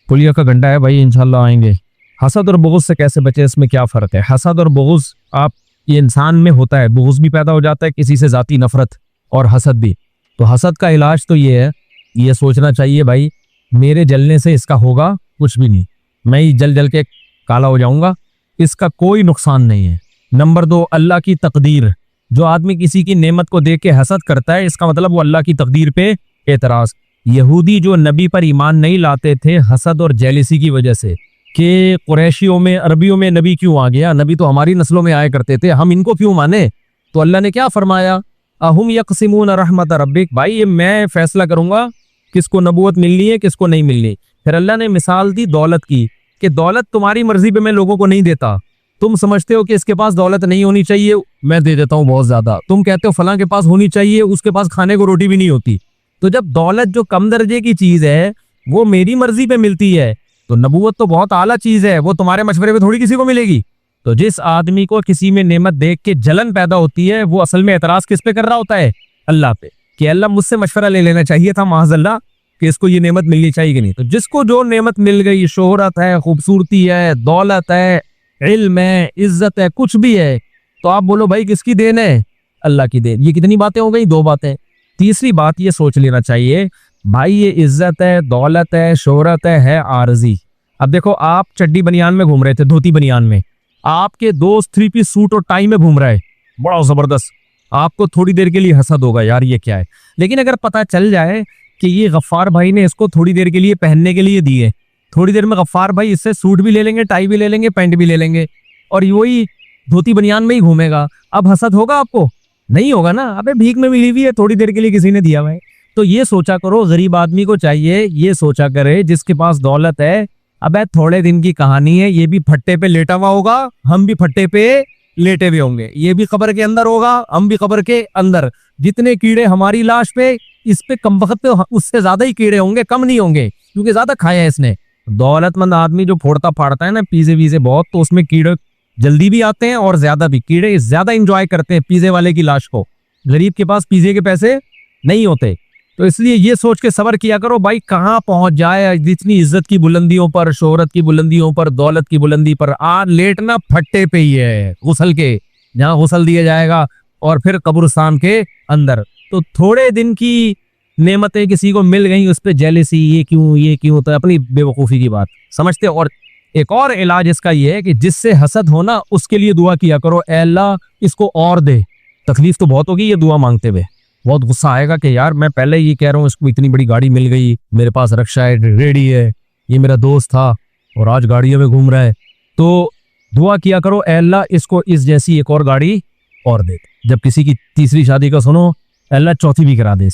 कुलिया का घंटा है भाई, इंशाल्लाह आएंगे। हसद और बुग़्ज़ से कैसे बचे, इसमें क्या फ़र्क है? हसद और बुग़्ज़ आप ये इंसान में होता है, बुग़्ज़ भी पैदा हो जाता है किसी से, ज़ाती नफ़रत और हसद भी। तो हसद का इलाज तो ये है, ये सोचना चाहिए भाई मेरे जलने से इसका होगा कुछ भी नहीं, मैं ही जल जल के काला हो जाऊंगा, इसका कोई नुकसान नहीं है। नंबर 2, अल्लाह की तकदीर। जो आदमी किसी की नेमत को देख के हसद करता है, इसका मतलब वो अल्लाह की तकदीर पे एतराज़। यहूदी जो नबी पर ईमान नहीं लाते थे हसद और जेलिसी की वजह से कि कुरैशियों में, अरबियों में नबी क्यों आ गया, नबी तो हमारी नस्लों में आया करते थे, हम इनको क्यों माने? तो अल्लाह ने क्या फरमाया, अहुम यक़सिमून रहमत रब्बिक, भाई ये मैं फैसला करूंगा किसको नबूवत मिलनी है किसको नहीं मिलनी। फिर अल्लाह ने मिसाल दी दौलत की कि दौलत तुम्हारी मर्जी पे मैं लोगों को नहीं देता। तुम समझते हो कि इसके पास दौलत नहीं होनी चाहिए, मैं दे देता हूँ बहुत ज्यादा। तुम कहते हो फलां के पास होनी चाहिए, उसके पास खाने को रोटी भी नहीं होती। तो जब दौलत जो कम दर्जे की चीज है वो मेरी मर्जी पे मिलती है, तो नबूवत तो बहुत आला चीज है, वो तुम्हारे मशवरे पे थोड़ी किसी को मिलेगी। तो जिस आदमी को किसी में नेमत देख के जलन पैदा होती है, वो असल में एतराज किस पे कर रहा होता है? अल्लाह पे, कि अल्लाह मुझसे मशवरा ले लेना चाहिए था माज़अल्लाह कि इसको ये नेमत मिलनी चाहिए कि नहीं। तो जिसको जो नेमत मिल गई, शोहरत है, खूबसूरती है, दौलत है, इल्म है, इज्जत है, कुछ भी है, तो आप बोलो भाई किसकी देन है? अल्लाह की देन। ये कितनी बातें हो गई? 2 बातें। तीसरी बात ये सोच लेना चाहिए भाई ये इज्जत है, दौलत है, शोहरत है आरजी। अब देखो आप चड्डी बनियान में घूम रहे थे, धोती बनियान में, आपके दोस्त 3 पीस सूट और टाई में घूम रहा है, बड़ा जबरदस्त, आपको थोड़ी देर के लिए हसद होगा यार ये क्या है। लेकिन अगर पता चल जाए कि ये गफ्फार भाई ने इसको थोड़ी देर के लिए पहनने के लिए दिए, थोड़ी देर में गफ्फार भाई इससे सूट भी ले लेंगे, टाई भी ले लेंगे, पैंट भी ले लेंगे, और वही धोती बनियान में ही घूमेगा, अब हसद होगा आपको? नहीं होगा ना। अबे भीख में मिली हुई है, थोड़ी देर के लिए किसी ने दिया हुआ है। तो ये सोचा करो, गरीब आदमी को चाहिए ये सोचा करे जिसके पास दौलत है, अबे थोड़े दिन की कहानी है, ये भी फट्टे पे लेटा हुआ होगा, हम भी फट्टे पे लेटे हुए होंगे, ये भी कब्र के अंदर होगा, हम भी कब्र के अंदर। जितने कीड़े हमारी लाश पे, इस पे कम वक्त पे उससे ज्यादा ही कीड़े होंगे, कम नहीं होंगे, क्योंकि ज्यादा खाया है इसने। दौलतमंद आदमी जो फोड़ता फाड़ता है ना पीजे वीजे बहुत, तो उसमें कीड़े जल्दी भी आते हैं और ज्यादा भी, कीड़े ज्यादा इंजॉय करते हैं पीजे वाले की लाश को। गरीब के पास पीजे के पैसे नहीं होते। तो इसलिए ये सोच के सबर किया करो भाई कहाँ पहुंच जाए, जितनी इज्जत की बुलंदियों पर, शोहरत की बुलंदियों पर, दौलत की बुलंदी पर, लेटना फट्टे पे ही है, गुसल के, जहाँ गुसल दिया जाएगा, और फिर कब्रिस्तान के अंदर। तो थोड़े दिन की नेमतें किसी को मिल गई, उस पर जेलसी, ये क्यों, तो अपनी बेवकूफ़ी की बात समझते। और एक और इलाज इसका ये है कि जिससे हसद होना उसके लिए दुआ किया करो, ऐ अल्लाह इसको और दे। तकलीफ तो बहुत होगी ये दुआ मांगते हुए, बहुत गुस्सा आएगा कि यार मैं पहले ये कह रहा हूँ इसको इतनी बड़ी गाड़ी मिल गई, मेरे पास रक्षा है, रेडी है, ये मेरा दोस्त था और आज गाड़ियों में घूम रहा है। तो दुआ किया करो, ऐ अल्लाह इसको इस जैसी एक और गाड़ी और दे। जब किसी की तीसरी शादी का सुनो, ऐ अल्लाह चौथी भी करा दे,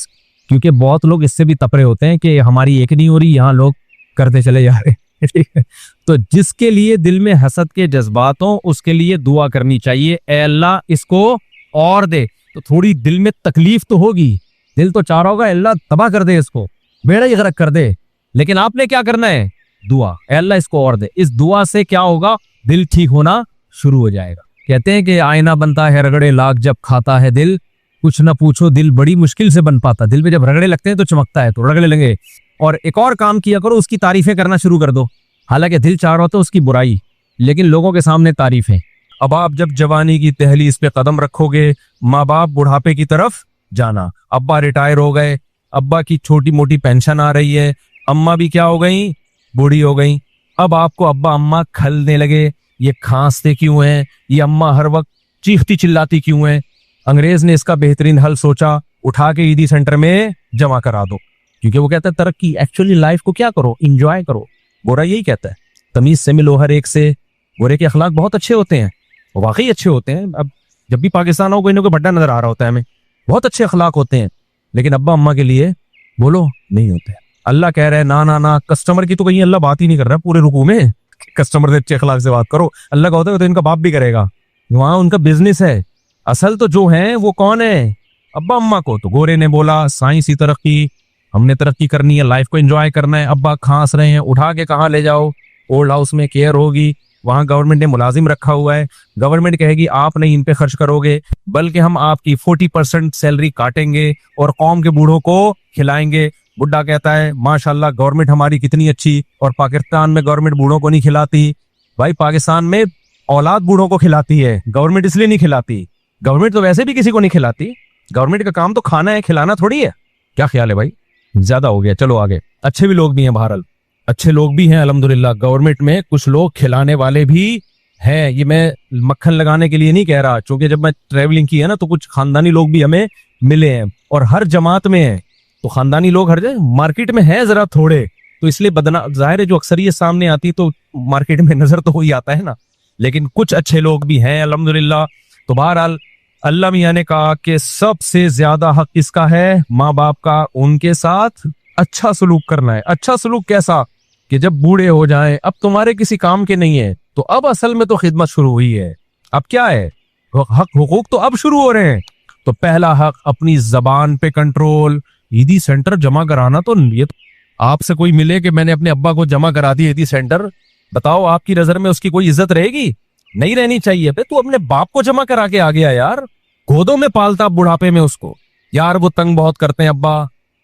क्योंकि बहुत लोग इससे भी तपरे होते हैं कि हमारी एक नहीं हो रही, यहाँ लोग करते चले जा रहे हैं। ठीक है, तो जिसके लिए दिल में हसद के जज्बात हो उसके लिए दुआ करनी चाहिए, ए अल्लाह इसको और दे। तो थोड़ी दिल में तकलीफ तो होगी, दिल तो चाह रहा होगा अल्लाह तबाह कर दे, इसको बेड़ा ही गर्क कर दे, लेकिन आपने क्या करना है, दुआ, ए अल्लाह इसको और दे। इस दुआ से क्या होगा, दिल ठीक होना शुरू हो जाएगा। कहते हैं कि आईना बनता है रगड़े लाख जब खाता है दिल, कुछ ना पूछो दिल बड़ी मुश्किल से बन पाता। दिल पे जब रगड़े लगते हैं तो चमकता है, तो रगड़े लगे। और एक और काम किया करो, उसकी तारीफें करना शुरू कर दो। हालांकि दिल चाह रहा होता है उसकी बुराई, लेकिन लोगों के सामने तारीफें। अब आप जब जवानी की दहलीज पे कदम रखोगे, माँ बाप बुढ़ापे की तरफ जाना। अब्बा रिटायर हो गए, अब्बा की छोटी मोटी पेंशन आ रही है, अम्मा भी क्या हो गई, बूढ़ी हो गई। अब आपको अब्बा अम्मा खलने लगे, ये खांसते क्यों हैं, ये अम्मा हर वक्त चीखती चिल्लाती क्यों हैं। अंग्रेज ने इसका बेहतरीन हल सोचा, उठा के ईदी सेंटर में जमा करा दो। क्योंकि वो कहता है तरक्की, एक्चुअली लाइफ को क्या करो, एंजॉय करो। गोरा यही कहता है, तमीज से मिलो हर एक से। गोरे के अखलाक बहुत अच्छे होते हैं, वाकई अच्छे होते हैं। अब जब भी पाकिस्तान हो, कोई ना कोई भड्डा नजर आ रहा होता है हमें, बहुत अच्छे अखलाक होते हैं, लेकिन अब्बा अम्मा के लिए बोलो नहीं होते। अल्लाह कह रहा है ना ना ना, कस्टमर की तो कहीं अल्लाह बात ही नहीं कर रहा पूरे रुकू में, कस्टमर से अच्छे अखलाक से बात करो। अल्लाह का होता है तो इनका बाप भी करेगा, वहां उनका बिजनेस है। असल तो जो है वो कौन है, अब्बा अम्मा को। तो गोरे ने बोला साइंसी तरक्की, हमने तरक्की करनी है, लाइफ को एंजॉय करना है। अब्बा खांस रहे हैं, उठा के कहाँ ले जाओ, ओल्ड हाउस में केयर होगी, वहां गवर्नमेंट ने मुलाजिम रखा हुआ है। गवर्नमेंट कहेगी आप नहीं इन पे खर्च करोगे, बल्कि हम आपकी 40% सैलरी काटेंगे और कौम के बूढ़ों को खिलाएंगे। बुढ़ा कहता है माशाल्लाह गवर्नमेंट हमारी कितनी अच्छी, और पाकिस्तान में गवर्नमेंट बूढ़ों को नहीं खिलाती। भाई पाकिस्तान में औलाद बूढ़ों को खिलाती है, गवर्नमेंट इसलिए नहीं खिलाती। गवर्नमेंट तो वैसे भी किसी को नहीं खिलाती, गवर्नमेंट का काम तो खाना है, खिलाना थोड़ी है। क्या ख्याल है भाई, ज्यादा हो गया, चलो आगे। अच्छे भी लोग भी हैं, बहरहाल अच्छे लोग भी हैं अल्हम्दुलिल्लाह। गवर्नमेंट में कुछ लोग खिलाने वाले भी हैं, ये मैं मक्खन लगाने के लिए नहीं कह रहा, क्योंकि जब मैं ट्रेवलिंग की है ना तो कुछ खानदानी लोग भी हमें मिले हैं, और हर जमात में है। तो खानदानी लोग हर जगह मार्केट में है जरा थोड़े, तो इसलिए बदना जाहिर है जो अक्सरियत सामने आती तो मार्केट में नजर तो ही आता है ना, लेकिन कुछ अच्छे लोग भी हैं अल्हम्दुलिल्लाह। तो बहरहाल अल्लाह मियां ने कहा कि सबसे ज्यादा हक किसका है, माँ बाप का। उनके साथ अच्छा सलूक करना है। अच्छा सलूक कैसा, कि जब बूढ़े हो जाएं, अब तुम्हारे किसी काम के नहीं है, तो अब असल में तो खिदमत शुरू हुई है। अब क्या है, हक हुकूक तो अब शुरू हो रहे हैं। तो पहला हक अपनी जबान पे कंट्रोल। ईदी सेंटर जमा कराना, तो ये तो आपसे कोई मिले कि मैंने अपने अब्बा को जमा करा दी ईदी सेंटर, बताओ आपकी नजर में उसकी कोई इज्जत रहेगी, नहीं रहनी चाहिए। पे तू अपने बाप को जमा करा के आ गया यार, गोदों में पालता बुढ़ापे में उसको। यार वो तंग बहुत करते हैं अब्बा,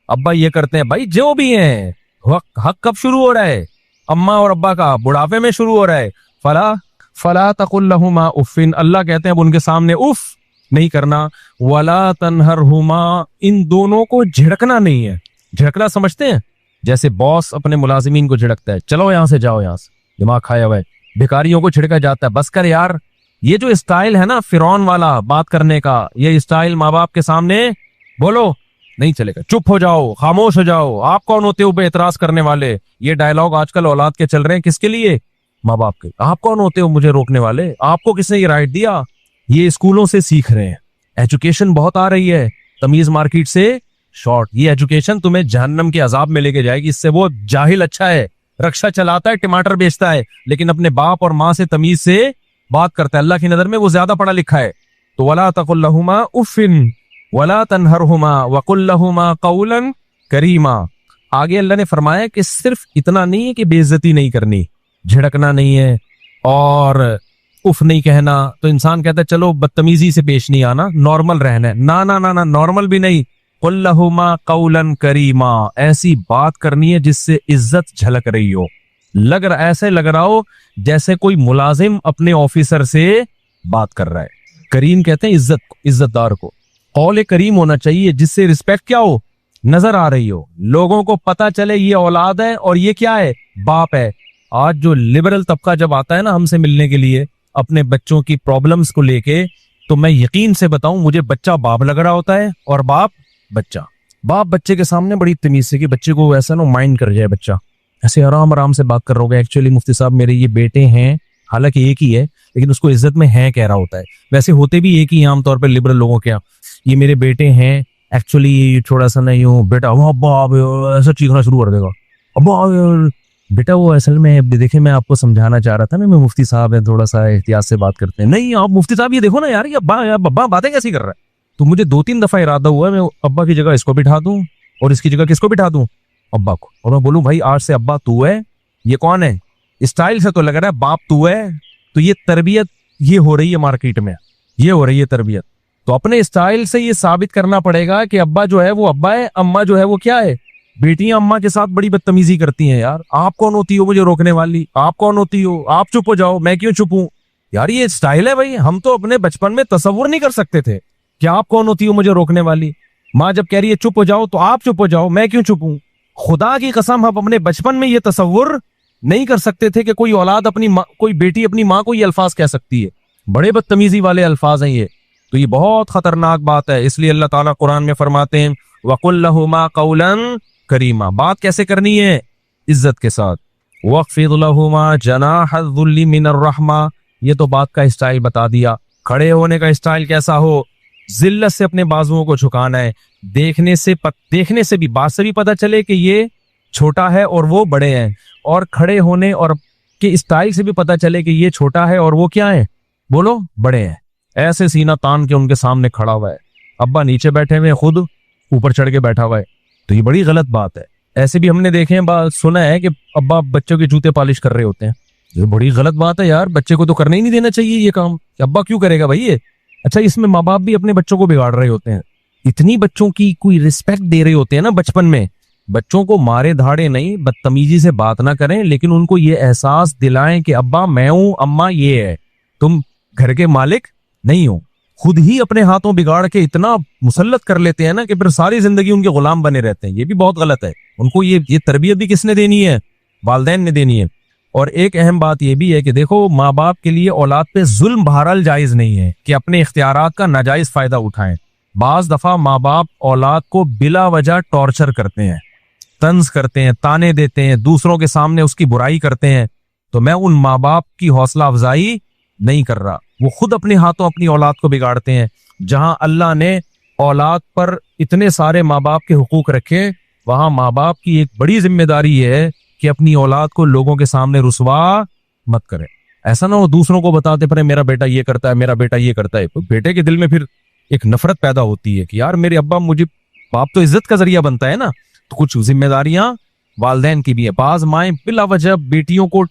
अब्बा ये करते हैं। भाई जो भी हैं, हक कब शुरू हो रहा है, अम्मा और अब्बा का बुढ़ापे में शुरू हो रहा है। फला फला तकुल लहुमा उफ़िन, अल्लाह कहते हैं अब उनके सामने उफ नहीं करना। वला तनहरहुमा, इन दोनों को झिड़कना नहीं है। झिड़कना समझते हैं, जैसे बॉस अपने मुलाजिमीन को झिड़कता है, चलो यहां से जाओ, यहां से दिमाग खाया हुआ है। भिखारियों को छिड़का जाता है, बस कर यार। ये जो स्टाइल है ना फिरौन वाला बात करने का, ये स्टाइल माँ बाप के सामने बोलो नहीं चलेगा। चुप हो जाओ, खामोश हो जाओ, आप कौन होते हो एतराज करने वाले। ये डायलॉग आजकल औलाद के चल रहे हैं, किसके लिए, माँ बाप के। आप कौन होते हो मुझे रोकने वाले, आपको किसने ये राइट दिया। ये स्कूलों से सीख रहे हैं, एजुकेशन बहुत आ रही है तमीज मार्केट से शॉर्ट। ये एजुकेशन तुम्हें जहन्नम के अजाब में लेके जाएगी। इससे वो जाहिल अच्छा है, रक्षा चलाता है, टमाटर बेचता है, लेकिन अपने बाप और माँ से तमीज से बात करता है। अल्लाह की नजर में वो ज्यादा पढ़ा लिखा है। तो वला तकुल लहुमा उफ़िन वला तनहरहुमा वकुल लहुमा कौलन करीमा। आगे अल्लाह ने फरमाया कि सिर्फ इतना नहीं है कि बेइज्जती नहीं करनी, झिड़कना नहीं है और उफ नहीं कहना। तो इंसान कहता है चलो बदतमीजी से पेश नहीं आना, नॉर्मल रहना है। ना ना ना ना, नॉर्मल भी नहीं, कुल लहुमा कौलन करीमा, ऐसी बात करनी है जिससे इज्जत झलक रही हो। ऐसे लग रहा हो जैसे कोई मुलाजिम अपने ऑफिसर से बात कर रहा है। करीम कहते हैं इज्जत, इज्जतदार को। कौल करीम होना चाहिए जिससे रिस्पेक्ट क्या हो, नजर आ रही हो, लोगों को पता चले ये औलाद है और ये क्या है, बाप है। आज जो लिबरल तबका जब आता है ना हमसे मिलने के लिए अपने बच्चों की प्रॉब्लम्स को लेके, तो मैं यकीन से बताऊं मुझे बच्चा बाप लग रहा होता है और बाप बच्चा। बाप बच्चे के सामने बड़ी तमीज से, कि बच्चे को ऐसा ना माइंड कर जाए, बच्चा ऐसे आराम आराम से बात कर रहा होगा। एक्चुअली मुफ्ती साहब मेरे ये बेटे हैं, हालांकि एक ही है, लेकिन उसको इज्जत में है कह रहा होता है। वैसे होते भी एक ही आमतौर पर लिबरल लोगों के यहाँ, ये मेरे बेटे हैं, एक्चुअली थोड़ा सा नहीं यूं बेटा अब्बा ऐसा चीखना शुरू कर देगा, अब्बा बेटा वो असल में देखिए, मैं आपको समझाना चाह रहा था ना, मैं मुफ्ती साहब है, थोड़ा सा एहतियात से बात करते हैं। नहीं आप मुफ्ती साहब ये देखो ना यार, ये अब्बा बातें कैसी कर रहा है। तो मुझे 2-3 दफा इरादा हुआ मैं अब्बा की जगह इसको बिठा दूं और इसकी जगह किसको बिठा दूं, अब्बा को, और मैं बोलूं भाई आज से अब्बा तू है, ये कौन है, स्टाइल से तो लग रहा है बाप तू है। तो ये तरबियत ये हो रही है मार्केट में, ये हो रही है तरबियत। तो अपने स्टाइल से ये साबित करना पड़ेगा कि अब्बा जो है वो अब्बा है, अम्मा जो है वो क्या है। बेटियां अम्मा के साथ बड़ी बदतमीजी करती हैं यार, आप कौन होती हो मुझे रोकने वाली, आप कौन होती हो, आप चुप हो जाओ, मैं क्यों चुप हूं। यार ये स्टाइल है भाई, हम तो अपने बचपन में तसव्वुर नहीं कर सकते थे कि आप कौन होती हो मुझे रोकने वाली। माँ जब कह रही है चुप हो जाओ तो आप चुप हो जाओ, मैं क्यों चुप हूं। खुदा की कसम हम अपने बचपन में ये तसव्वुर नहीं कर सकते थे कि कोई औलाद अपनी माँ, कोई बेटी अपनी माँ को ये अल्फाज कह सकती है। बड़े बदतमीजी वाले अल्फाज हैं ये, तो ये बहुत खतरनाक बात है। इसलिए अल्लाह ताला कुरान में फरमाते हैं वकुल लहुमा कौलन करीमा। बात कैसे करनी है, इज्जत के साथ। वख्फिद लहुमा जनाहज़ुल्ली मिनर रहमा, ये तो बात का स्टाइल बता दिया। खड़े होने का स्टाइल कैसा हो, जिल्लत से अपने बाजुओं को झुकाना है। देखने से भी, बात से भी पता चले कि ये छोटा है और वो बड़े हैं, और खड़े होने और के स्टाइल से भी पता चले कि ये छोटा है और वो क्या है, बोलो बड़े हैं। ऐसे सीना तान के उनके सामने खड़ा हुआ है, अब्बा नीचे बैठे हुए, खुद ऊपर चढ़ के बैठा हुआ है, तो ये बड़ी गलत बात है। ऐसे भी हमने देखे हैं, सुना है कि अब्बा बच्चों के जूते पॉलिश कर रहे होते हैं। ये बड़ी गलत बात है यार, बच्चे को तो करने ही नहीं देना चाहिए ये काम, अब्बा क्यों करेगा भाई ये। अच्छा, इसमें माँ बाप भी अपने बच्चों को बिगाड़ रहे होते हैं, इतनी बच्चों की कोई रिस्पेक्ट दे रहे होते हैं ना बचपन में। बच्चों को मारे धाड़े नहीं, बदतमीजी से बात ना करें, लेकिन उनको ये एहसास दिलाएं कि अब्बा मैं हूं, अम्मा ये है, तुम घर के मालिक नहीं हो। खुद ही अपने हाथों बिगाड़ के इतना मुसल्लत कर लेते हैं ना कि फिर सारी जिंदगी उनके गुलाम बने रहते हैं। ये भी बहुत गलत है। उनको ये तरबियत भी किसने देनी है, वालिदैन ने देनी है। और एक अहम बात यह भी है कि देखो, माँ बाप के लिए औलाद पे जुल्म बहरहाल जायज नहीं है कि अपने इख्तियारात का नाजायज फायदा उठाएं। बाज दफा माँ बाप औलाद को बिला वजह टॉर्चर करते हैं, तंज करते हैं, ताने देते हैं, दूसरों के सामने उसकी बुराई करते हैं। तो मैं उन माँ बाप की हौसला अफजाई नहीं कर रहा, वो खुद अपने हाथों अपनी औलाद को बिगाड़ते हैं। जहां अल्लाह ने औलाद पर इतने सारे माँ बाप के हुकूक रखे, वहां माँ बाप की एक बड़ी जिम्मेदारी है कि अपनी औलाद को लोगों के सामने रुसवा मत करे। ऐसा ना हो दूसरों को बताते पर मेरा बेटा ये करता है, मेरा बेटा ये करता है। तो बेटे के दिल में फिर एक नफरत पैदा होती है कि यार मेरे अब्बा, मुझे बाप तो इज्जत का जरिया बनता है ना। तो कुछ जिम्मेदारियां वालिदैन की भी है। बाज माएं बिला वजह बेटियों को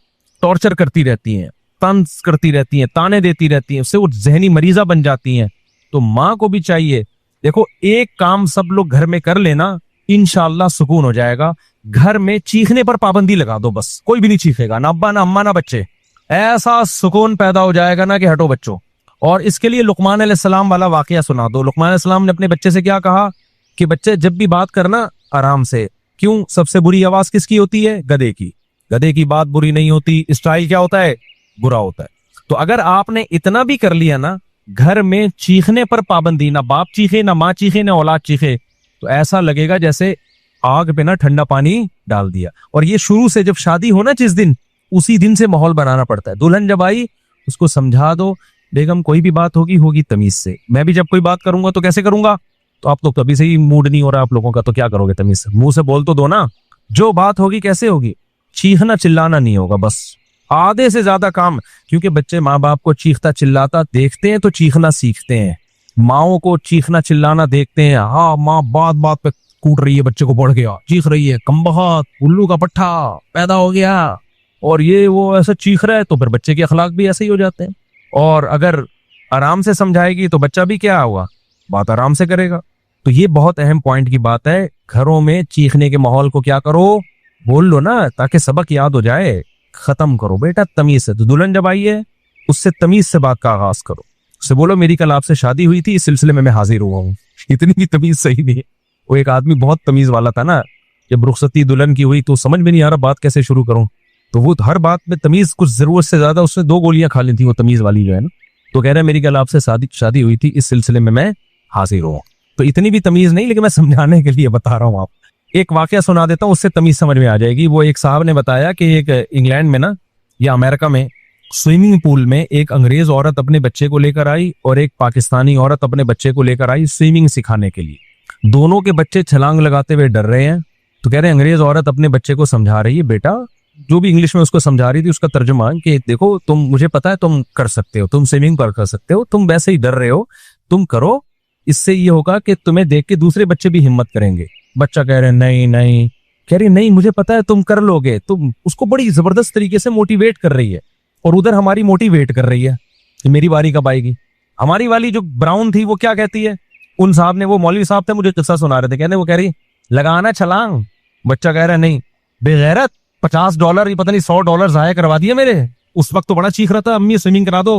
टॉर्चर करती रहती हैं, तंज करती रहती हैं, ताने देती रहती हैं, उससे वो जहनी मरीजा बन जाती हैं। तो माँ को भी चाहिए, देखो एक काम सब लोग घर में कर लेना, इंशाअल्लाह सुकून हो जाएगा। घर में चीखने पर पाबंदी लगा दो, बस कोई भी नहीं चीखेगा, ना अब्बा ना अम्मा ना बच्चे। ऐसा सुकून पैदा हो जाएगा ना कि हटो बच्चों। और इसके लिए लुकमान अलैहिस्सलाम वाला वाकया सुना दो। लुकमान अलैहिस्सलाम ने अपने बच्चे से क्या कहा कि बच्चे जब भी बात करना आराम से। क्यों? सबसे बुरी आवाज किसकी होती है? गधे की। गधे की बात बुरी नहीं होती, स्टाइल क्या होता है? बुरा होता है। तो अगर आपने इतना भी कर लिया ना, घर में चीखने पर पाबंदी, ना बाप चीखे, ना माँ चीखे, ना औलाद चीखे, तो ऐसा लगेगा जैसे आग पे ना ठंडा पानी डाल दिया। और ये शुरू से जब शादी हो ना जिस दिन, उसी दिन से माहौल बनाना पड़ता है। दुल्हन जब आई उसको समझा दो, बेगम कोई भी बात होगी तमीज से। मैं भी जब कोई बात करूंगा तो कैसे करूंगा? तो आप लोग तो अभी से ही मूड नहीं हो रहा आप लोगों का, तो क्या करोगे तमीज से? मुंह से बोल तो दो ना। जो बात होगी कैसे होगी? चीखना चिल्लाना नहीं होगा, बस आधे से ज्यादा काम। क्योंकि बच्चे माँ बाप को चीखता चिल्लाता देखते हैं तो चीखना सीखते हैं। माओ को चीखना चिल्लाना देखते हैं, हाँ माँ बात बात पे कूट रही है, बच्चे को बढ़ गया, चीख रही है, कमबख्त, उल्लू का पट्टा पैदा हो गया, और ये वो ऐसा चीख रहा है, तो फिर बच्चे के अखलाक भी ऐसे ही हो जाते हैं। और अगर आराम से समझाएगी तो बच्चा भी क्या हुआ, बात आराम से करेगा। तो ये बहुत अहम पॉइंट की बात है। घरों में चीखने के माहौल को क्या करो, बोल लो ना, ताकि सबक याद हो जाए। खत्म करो बेटा तमीज से। तो दुल्हन जब आई है उससे तमीज से बात का आगाज करो। उससे बोलो मेरी कल आपसे शादी हुई थी, इस सिलसिले में मैं हाजिर हुआ हूँ। इतनी भी तमीज सही नहीं है। वो एक आदमी बहुत तमीज वाला था ना, जब रुखसती दुल्हन की हुई तो समझ में नहीं आ रहा बात कैसे शुरू करूं। तो वो हर बात में तमीज, कुछ जरूरत से ज्यादा उसने 2 गोलियां खा ली थी वो तमीज वाली जो है ना। तो कह रहा है मेरी कल आपसे शादी हुई थी, इस सिलसिले में मैं हाजिर हुआ। तो इतनी भी तमीज नहीं, लेकिन मैं समझाने के लिए बता रहा हूँ। आप एक वाकया सुना देता हूँ, उससे तमीज समझ में आ जाएगी। वो एक साहब ने बताया कि एक इंग्लैंड में ना या अमेरिका में स्विमिंग पूल में एक अंग्रेज औरत अपने बच्चे को लेकर आई और एक पाकिस्तानी औरत अपने बच्चे को लेकर आई स्विमिंग सिखाने के लिए। दोनों के बच्चे छलांग लगाते हुए डर रहे हैं। तो कह रहे हैं अंग्रेज औरत अपने बच्चे को समझा रही है, बेटा जो भी इंग्लिश में उसको समझा रही थी उसका तर्जुमा कि देखो तुम, मुझे पता है तुम कर सकते हो, तुम स्विमिंग कर सकते हो, तुम वैसे ही डर रहे हो, तुम करो, इससे ये होगा कि तुम्हें देख के दूसरे बच्चे भी हिम्मत करेंगे। बच्चा कह रहे नहीं नहीं, कह रही नहीं मुझे पता है तुम कर लोगे। तुम उसको बड़ी जबरदस्त तरीके से मोटिवेट कर रही है और उधर हमारी मोटिवेट कर रही है कि मेरी बारी कब आएगी। हमारी वाली जो ब्राउन थी वो क्या कहती है, उन साहब ने, वो मौलवी साहब थे, मुझे किस्सा सुना रहे थे, कहने वो कह रही लगाना छलांग। बच्चा कह रहा है नहीं, बेगैरत, $50 पता नहीं $100 जाया करवा दिए मेरे। उस वक्त तो बड़ा चीख रहा था अम्मी स्विमिंग करा दो,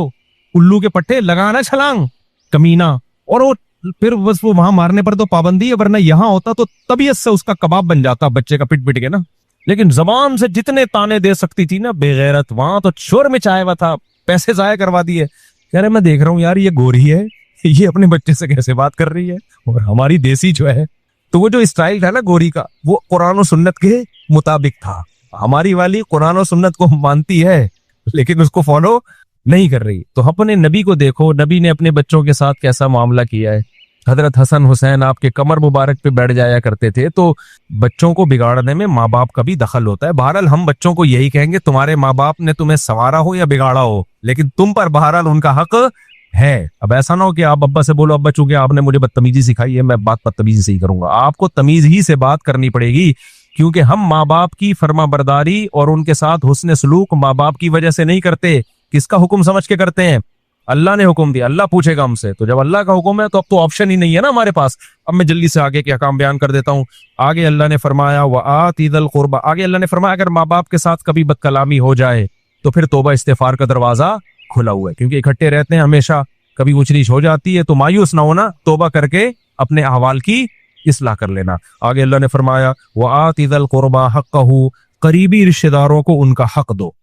उल्लू के पट्टे, लगाना छलांग कमीना। और वो फिर बस वो वहां मारने पर तो पाबंदी है, वरना यहां होता तो तबीयत से उसका कबाब बन जाता बच्चे का पिट पिट के ना। लेकिन जबान से जितने ताने दे सकती थी ना बेगैरत, वहां तो शोर मचाया हुआ था, पैसे जाया करवा दिए। कह रहे मैं देख रहा हूँ यार ये गोरी है, ये अपने बच्चे से कैसे बात कर रही है, और हमारी देसी जो है, तो वो जो स्टाइल था ना गोरी का, वो कुरान और सुन्नत के मुताबिक था। हमारी वाली कुरान और सुन्नत को मानती है लेकिन उसको फॉलो नहीं कर रही। तो अपने नबी को देखो, नबी ने अपने बच्चों के साथ कैसा मामला किया है। हजरत हसन हुसैन आपके कमर मुबारक पे बैठ जाया करते थे। तो बच्चों को बिगाड़ने में माँ बाप का भी दखल होता है। बहरहाल हम बच्चों को यही कहेंगे, तुम्हारे माँ बाप ने तुम्हें संवारा हो या बिगाड़ा हो, लेकिन तुम पर बहरहाल उनका हक है। अब ऐसा ना हो कि आप अब्बा से बोलो अब्बा चूंकि आपने मुझे बदतमीजी सिखाई है मैं बात बदतमीजी से ही करूंगा। आपको तमीज ही से बात करनी पड़ेगी, क्योंकि हम माँ बाप की फर्मा बरदारी और उनके साथ हुस्न सलूक माँ बाप की वजह से नहीं करते। किसका हुक्म समझ के करते हैं? अल्लाह ने हुक्म दिया, अल्लाह पूछेगा हमसे। तो जब अल्लाह का हुक्म है तो अब तो ऑप्शन ही नहीं है ना हमारे पास। अब मैं जल्दी से आगे क्या काम बयान कर देता हूँ। आगे अल्लाह ने फरमाया व आतिदल कुर्बा, आगे अल्लाह ने फरमाया अगर माँ बाप के साथ कभी बदकलामी हो जाए तो फिर तौबा इस्तिगफार का दरवाजा खुला हुआ है, क्योंकि इकट्ठे रहते हैं हमेशा, कभी ऊंच नीच हो जाती है तो मायूस ना होना, तौबा करके अपने अहवाल की इस्लाह कर लेना। आगे अल्लाह ने फरमाया व आतिदल कुर्बा हक्कहू, करीबी रिश्तेदारों को उनका हक दो।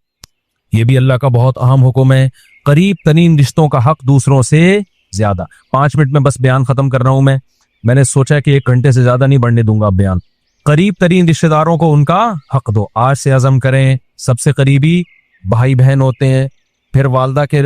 ये भी अल्लाह का बहुत अहम हुक्म है, करीब तरीन रिश्तों का हक दूसरों से ज्यादा। 5 मिनट में बस बयान खत्म कर रहा हूं मैंने सोचा कि 1 घंटे से ज्यादा नहीं बढ़ने दूंगा बयान। करीब तरीन रिश्तेदारों को उनका हक दो। आज से अज़म करें, सबसे करीबी भाई बहन होते हैं, फिर वालदा के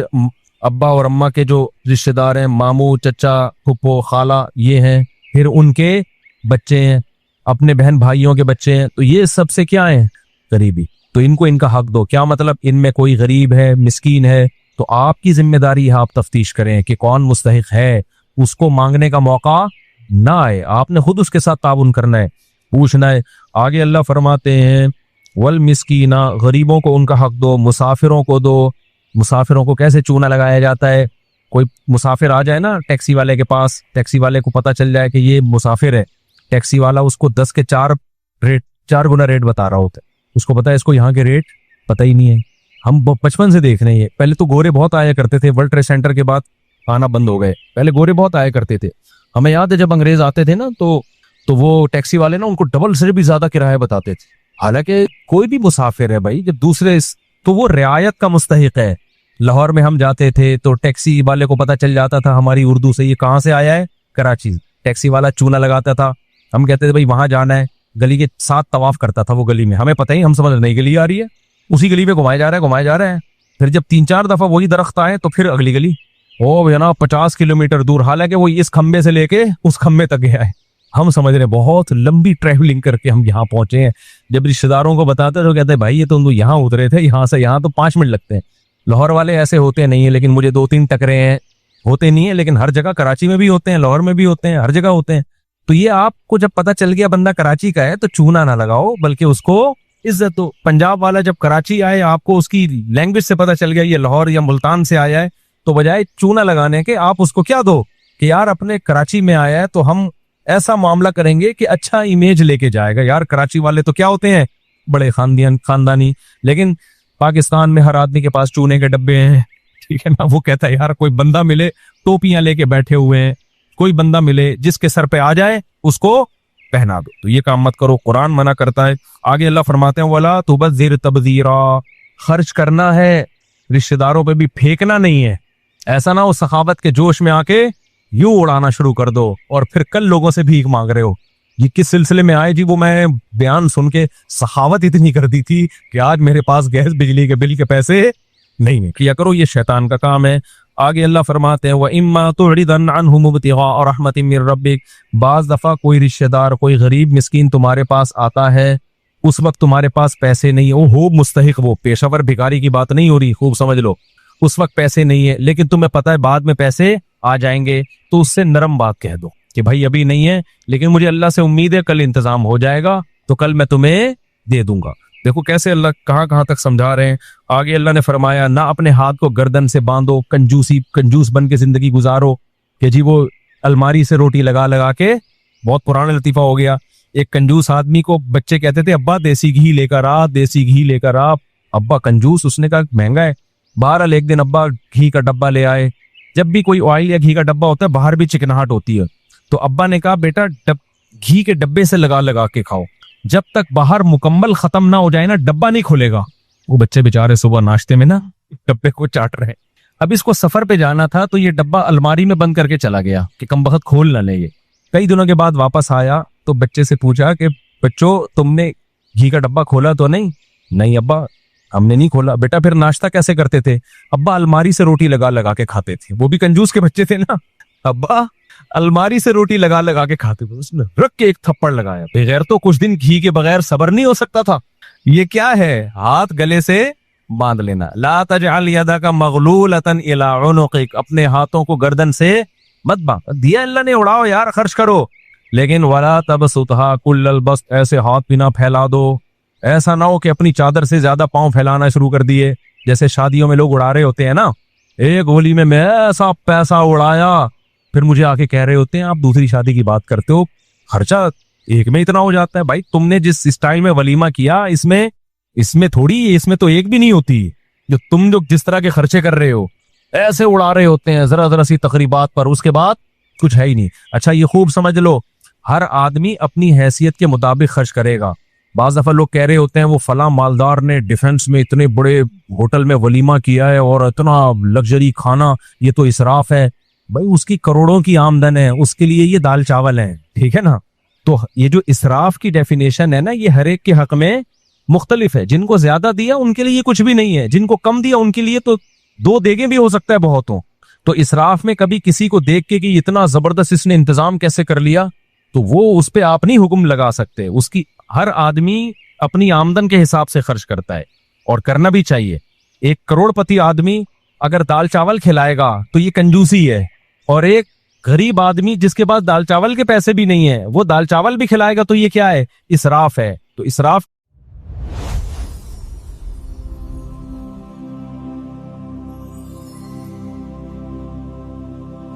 अब्बा और अम्मा के जो रिश्तेदार हैं, मामू चचा फुप्पो खाला, ये हैं, फिर उनके बच्चे हैं, अपने बहन भाइयों के बच्चे हैं, तो ये सबसे क्या है? करीबी। तो इनको इनका हक दो। क्या मतलब? इनमें कोई गरीब है, मिस्कीन है, तो आपकी जिम्मेदारी है आप तफ्तीश करें कि कौन मुस्तहिक है, उसको मांगने का मौका ना आए, आपने खुद उसके साथ ताउन करना है, पूछना है। आगे अल्लाह फरमाते हैं वल मिस्कीना, गरीबों को उनका हक दो, मुसाफिरों को दो। मुसाफिरों को कैसे चूना लगाया जाता है? कोई मुसाफिर आ जाए ना टैक्सी वाले के पास, टैक्सी वाले को पता चल जाए कि ये मुसाफिर है, टैक्सी वाला उसको 10 के 4 गुना रेट बता रहा होता है। उसको पता है इसको यहाँ के रेट पता ही नहीं है। हम बचपन से देख रहे हैं, पहले तो गोरे बहुत आया करते थे, वर्ल्ड ट्रेड सेंटर के बाद आना बंद हो गए, पहले गोरे बहुत आया करते थे। हमें याद है जब अंग्रेज आते थे ना तो वो टैक्सी वाले ना उनको डबल से भी ज्यादा किराया बताते थे। हालांकि कोई भी मुसाफिर है भाई, जब दूसरे तो वो रियायत का मुस्तहिक है। लाहौर में हम जाते थे तो टैक्सी वाले को पता चल जाता था हमारी उर्दू से ये कहाँ से आया है, कराची। टैक्सी वाला चूना लगाता था, हम कहते थे भाई वहां जाना है, गली के 7 तवाफ करता था वो गली में, हमें पता ही, हम समझ नई गली आ रही है, उसी गली में घुमाया जा रहा है। फिर जब 3-4 दफा वही दरख्त आए तो फिर अगली गली, ओ भैया 50 किलोमीटर दूर, हालांकि वो इस खंबे से लेके उस खंबे तक गया है। हम समझ रहे बहुत लंबी ट्रैवलिंग करके हम यहाँ पहुंचे हैं। जब रिश्तेदारों को बताते तो कहते हैं भाई ये तो यहाँ उतरे थे, यहाँ से यहाँ तो 5 मिनट लगते हैं। लाहौर वाले ऐसे होते नहीं है, लेकिन मुझे 2-3 टकरे हैं, होते नहीं है, लेकिन हर जगह, कराची में भी होते हैं, लाहौर में भी होते हैं, हर जगह होते हैं। तो ये आपको जब पता चल गया बंदा कराची का है तो चूना ना लगाओ, बल्कि उसको इज्जत दो। पंजाब वाला जब कराची आए, आपको उसकी लैंग्वेज से पता चल गया ये लाहौर या मुल्तान से आया है, तो बजाय चूना लगाने के आप उसको क्या दो कि यार अपने कराची में आया है, तो हम ऐसा मामला करेंगे कि अच्छा इमेज लेके जाएगा। यार कराची वाले तो क्या होते हैं, बड़े खानदानी, लेकिन पाकिस्तान में हर आदमी के पास चूने के डब्बे हैं, ठीक है ना। वो कहता है यार कोई बंदा मिले टोपियां लेके बैठे हुए हैं, कोई बंदा मिले जिसके सर पे आ जाए उसको पहना दो। तो ये काम मत करो, कुरान मना करता है। आगे अल्लाह फरमाते हैं वला तुबज़िर तबज़ीरा, खर्च करना है, रिश्तेदारों पे भी फेंकना नहीं है। ऐसा ना हो सखावत के जोश में आके यूं उड़ाना शुरू कर दो और फिर कल लोगों से भीख मांग रहे हो। ये किस सिलसिले में आए जी, वो मैं बयान सुन के सखावत इतनी कर दी थी कि आज मेरे पास गैस बिजली के बिल के पैसे नहीं है। किया करो, ये शैतान का काम है। आगे अल्लाह फरमाते हैं व इम्मा तुरिदन अन्हुम इब्तिगा रहमतिन मिर रब्बिक, बाज दफा कोई रिश्तेदार, कोई गरीब मिस्कीन तुम्हारे पास आता है उस वक्त तुम्हारे पास पैसे नहीं है, वो हो मुस्तहिक, वो पेशावर भिखारी की बात नहीं हो रही, खूब समझ लो। उस वक्त पैसे नहीं है, लेकिन तुम्हें पता है बाद में पैसे आ जाएंगे, तो उससे नरम बात कह दो कि भाई अभी नहीं है, लेकिन मुझे अल्लाह से उम्मीद है कल इंतजाम हो जाएगा, तो कल मैं तुम्हें दे दूंगा। देखो कैसे अल्लाह कहां कहां तक समझा रहे हैं। आगे अल्लाह ने फरमाया, ना अपने हाथ को गर्दन से बांधो, कंजूस बन के जिंदगी गुजारो कि जी वो अलमारी से रोटी लगा लगा के, बहुत पुराना लतीफा हो गया। एक कंजूस आदमी को बच्चे कहते थे, अब्बा देसी घी लेकर आ, देसी घी लेकर आ। अब्बा कंजूस, उसने कहा महंगा है। बहरहाल एक दिन अब्बा घी का डब्बा ले आए। जब भी कोई ऑयल या घी का डब्बा होता है बाहर भी चिकनाहट होती है, तो अब्बा ने कहा बेटा घी के डब्बे से लगा लगा के खाओ, जब तक बाहर मुकम्मल खत्म ना हो जाए ना डब्बा नहीं खुलेगा। वो बच्चे बेचारे सुबह नाश्ते में ना डब्बे को चाट रहे हैं। अब इसको सफर पे जाना था, तो ये डब्बा अलमारी में बंद करके चला गया कि कम बखत खोल ना ले। ये कई दिनों के बाद वापस आया तो बच्चे से पूछा कि बच्चों तुमने घी का डब्बा खोला तो नहीं? नहीं अब्बा हमने नहीं खोला। बेटा फिर नाश्ता कैसे करते थे? अब्बा अलमारी से रोटी लगा लगा के खाते थे। वो भी कंजूस के बच्चे थे ना। अब्बा अलमारी से रोटी लगा लगा के खाते थे। उसने रख के एक थप्पड़ लगाया। बगैर तो कुछ दिन घी के बगैर सबर नहीं हो सकता था। ये क्या है? हाथ गले से बांध लेना। ला तजअल यदका मगलूलतन इला उनुक़िक, अपने हाथों को गर्दन से मत बांध। दिया अल्लाह ने, उड़ाओ यार, खर्च करो, लेकिन वला तबसुतहा कुल्लल बस्त, ऐसे हाथ भी ना फैला दो। ऐसा ना हो कि अपनी चादर से ज्यादा पांव फैलाना शुरू कर दिए, जैसे शादियों में लोग उड़ा रहे होते हैं ना। एक होली में मैं ऐसा पैसा उड़ाया, फिर मुझे आके कह रहे होते हैं आप दूसरी शादी की बात करते हो, खर्चा एक में इतना हो जाता है। भाई तुमने जिस स्टाइल में वलीमा किया, इसमें थोड़ी, इसमें तो एक भी नहीं होती। जो जिस तरह के खर्चे कर रहे हो, ऐसे उड़ा रहे होते हैं जरा जरा सी तकरीबात पर, उसके बाद कुछ है ही नहीं। अच्छा ये खूब समझ लो, हर आदमी अपनी हैसियत के मुताबिक खर्च करेगा। बाज दफा लोग कह रहे होते हैं वो फला मालदार ने डिफेंस में इतने बड़े होटल में वलीमा किया है और इतना लग्जरी खाना, ये तो इसराफ है। भाई उसकी करोड़ों की आमदन है, उसके लिए ये दाल चावल है, ठीक है ना। तो ये जो इसराफ की डेफिनेशन है ना, ये हर एक के हक में मुख्तलिफ है। जिनको ज्यादा दिया उनके लिए ये कुछ भी नहीं है, जिनको कम दिया उनके लिए तो दो देगे भी हो सकता है बहुत हो। तो इसराफ में कभी किसी को देख के कि इतना जबरदस्त इसने इंतजाम कैसे कर लिया, तो वो उस पर आप नहीं हुक्म लगा सकते। उसकी हर आदमी अपनी आमदन के हिसाब से खर्च करता है, और करना भी चाहिए। एक करोड़पति आदमी अगर दाल चावल खिलाएगा तो ये कंजूसी है, और एक गरीब आदमी जिसके पास दाल चावल के पैसे भी नहीं है, वो दाल चावल भी खिलाएगा तो ये क्या है? इसराफ है। तो इसराफ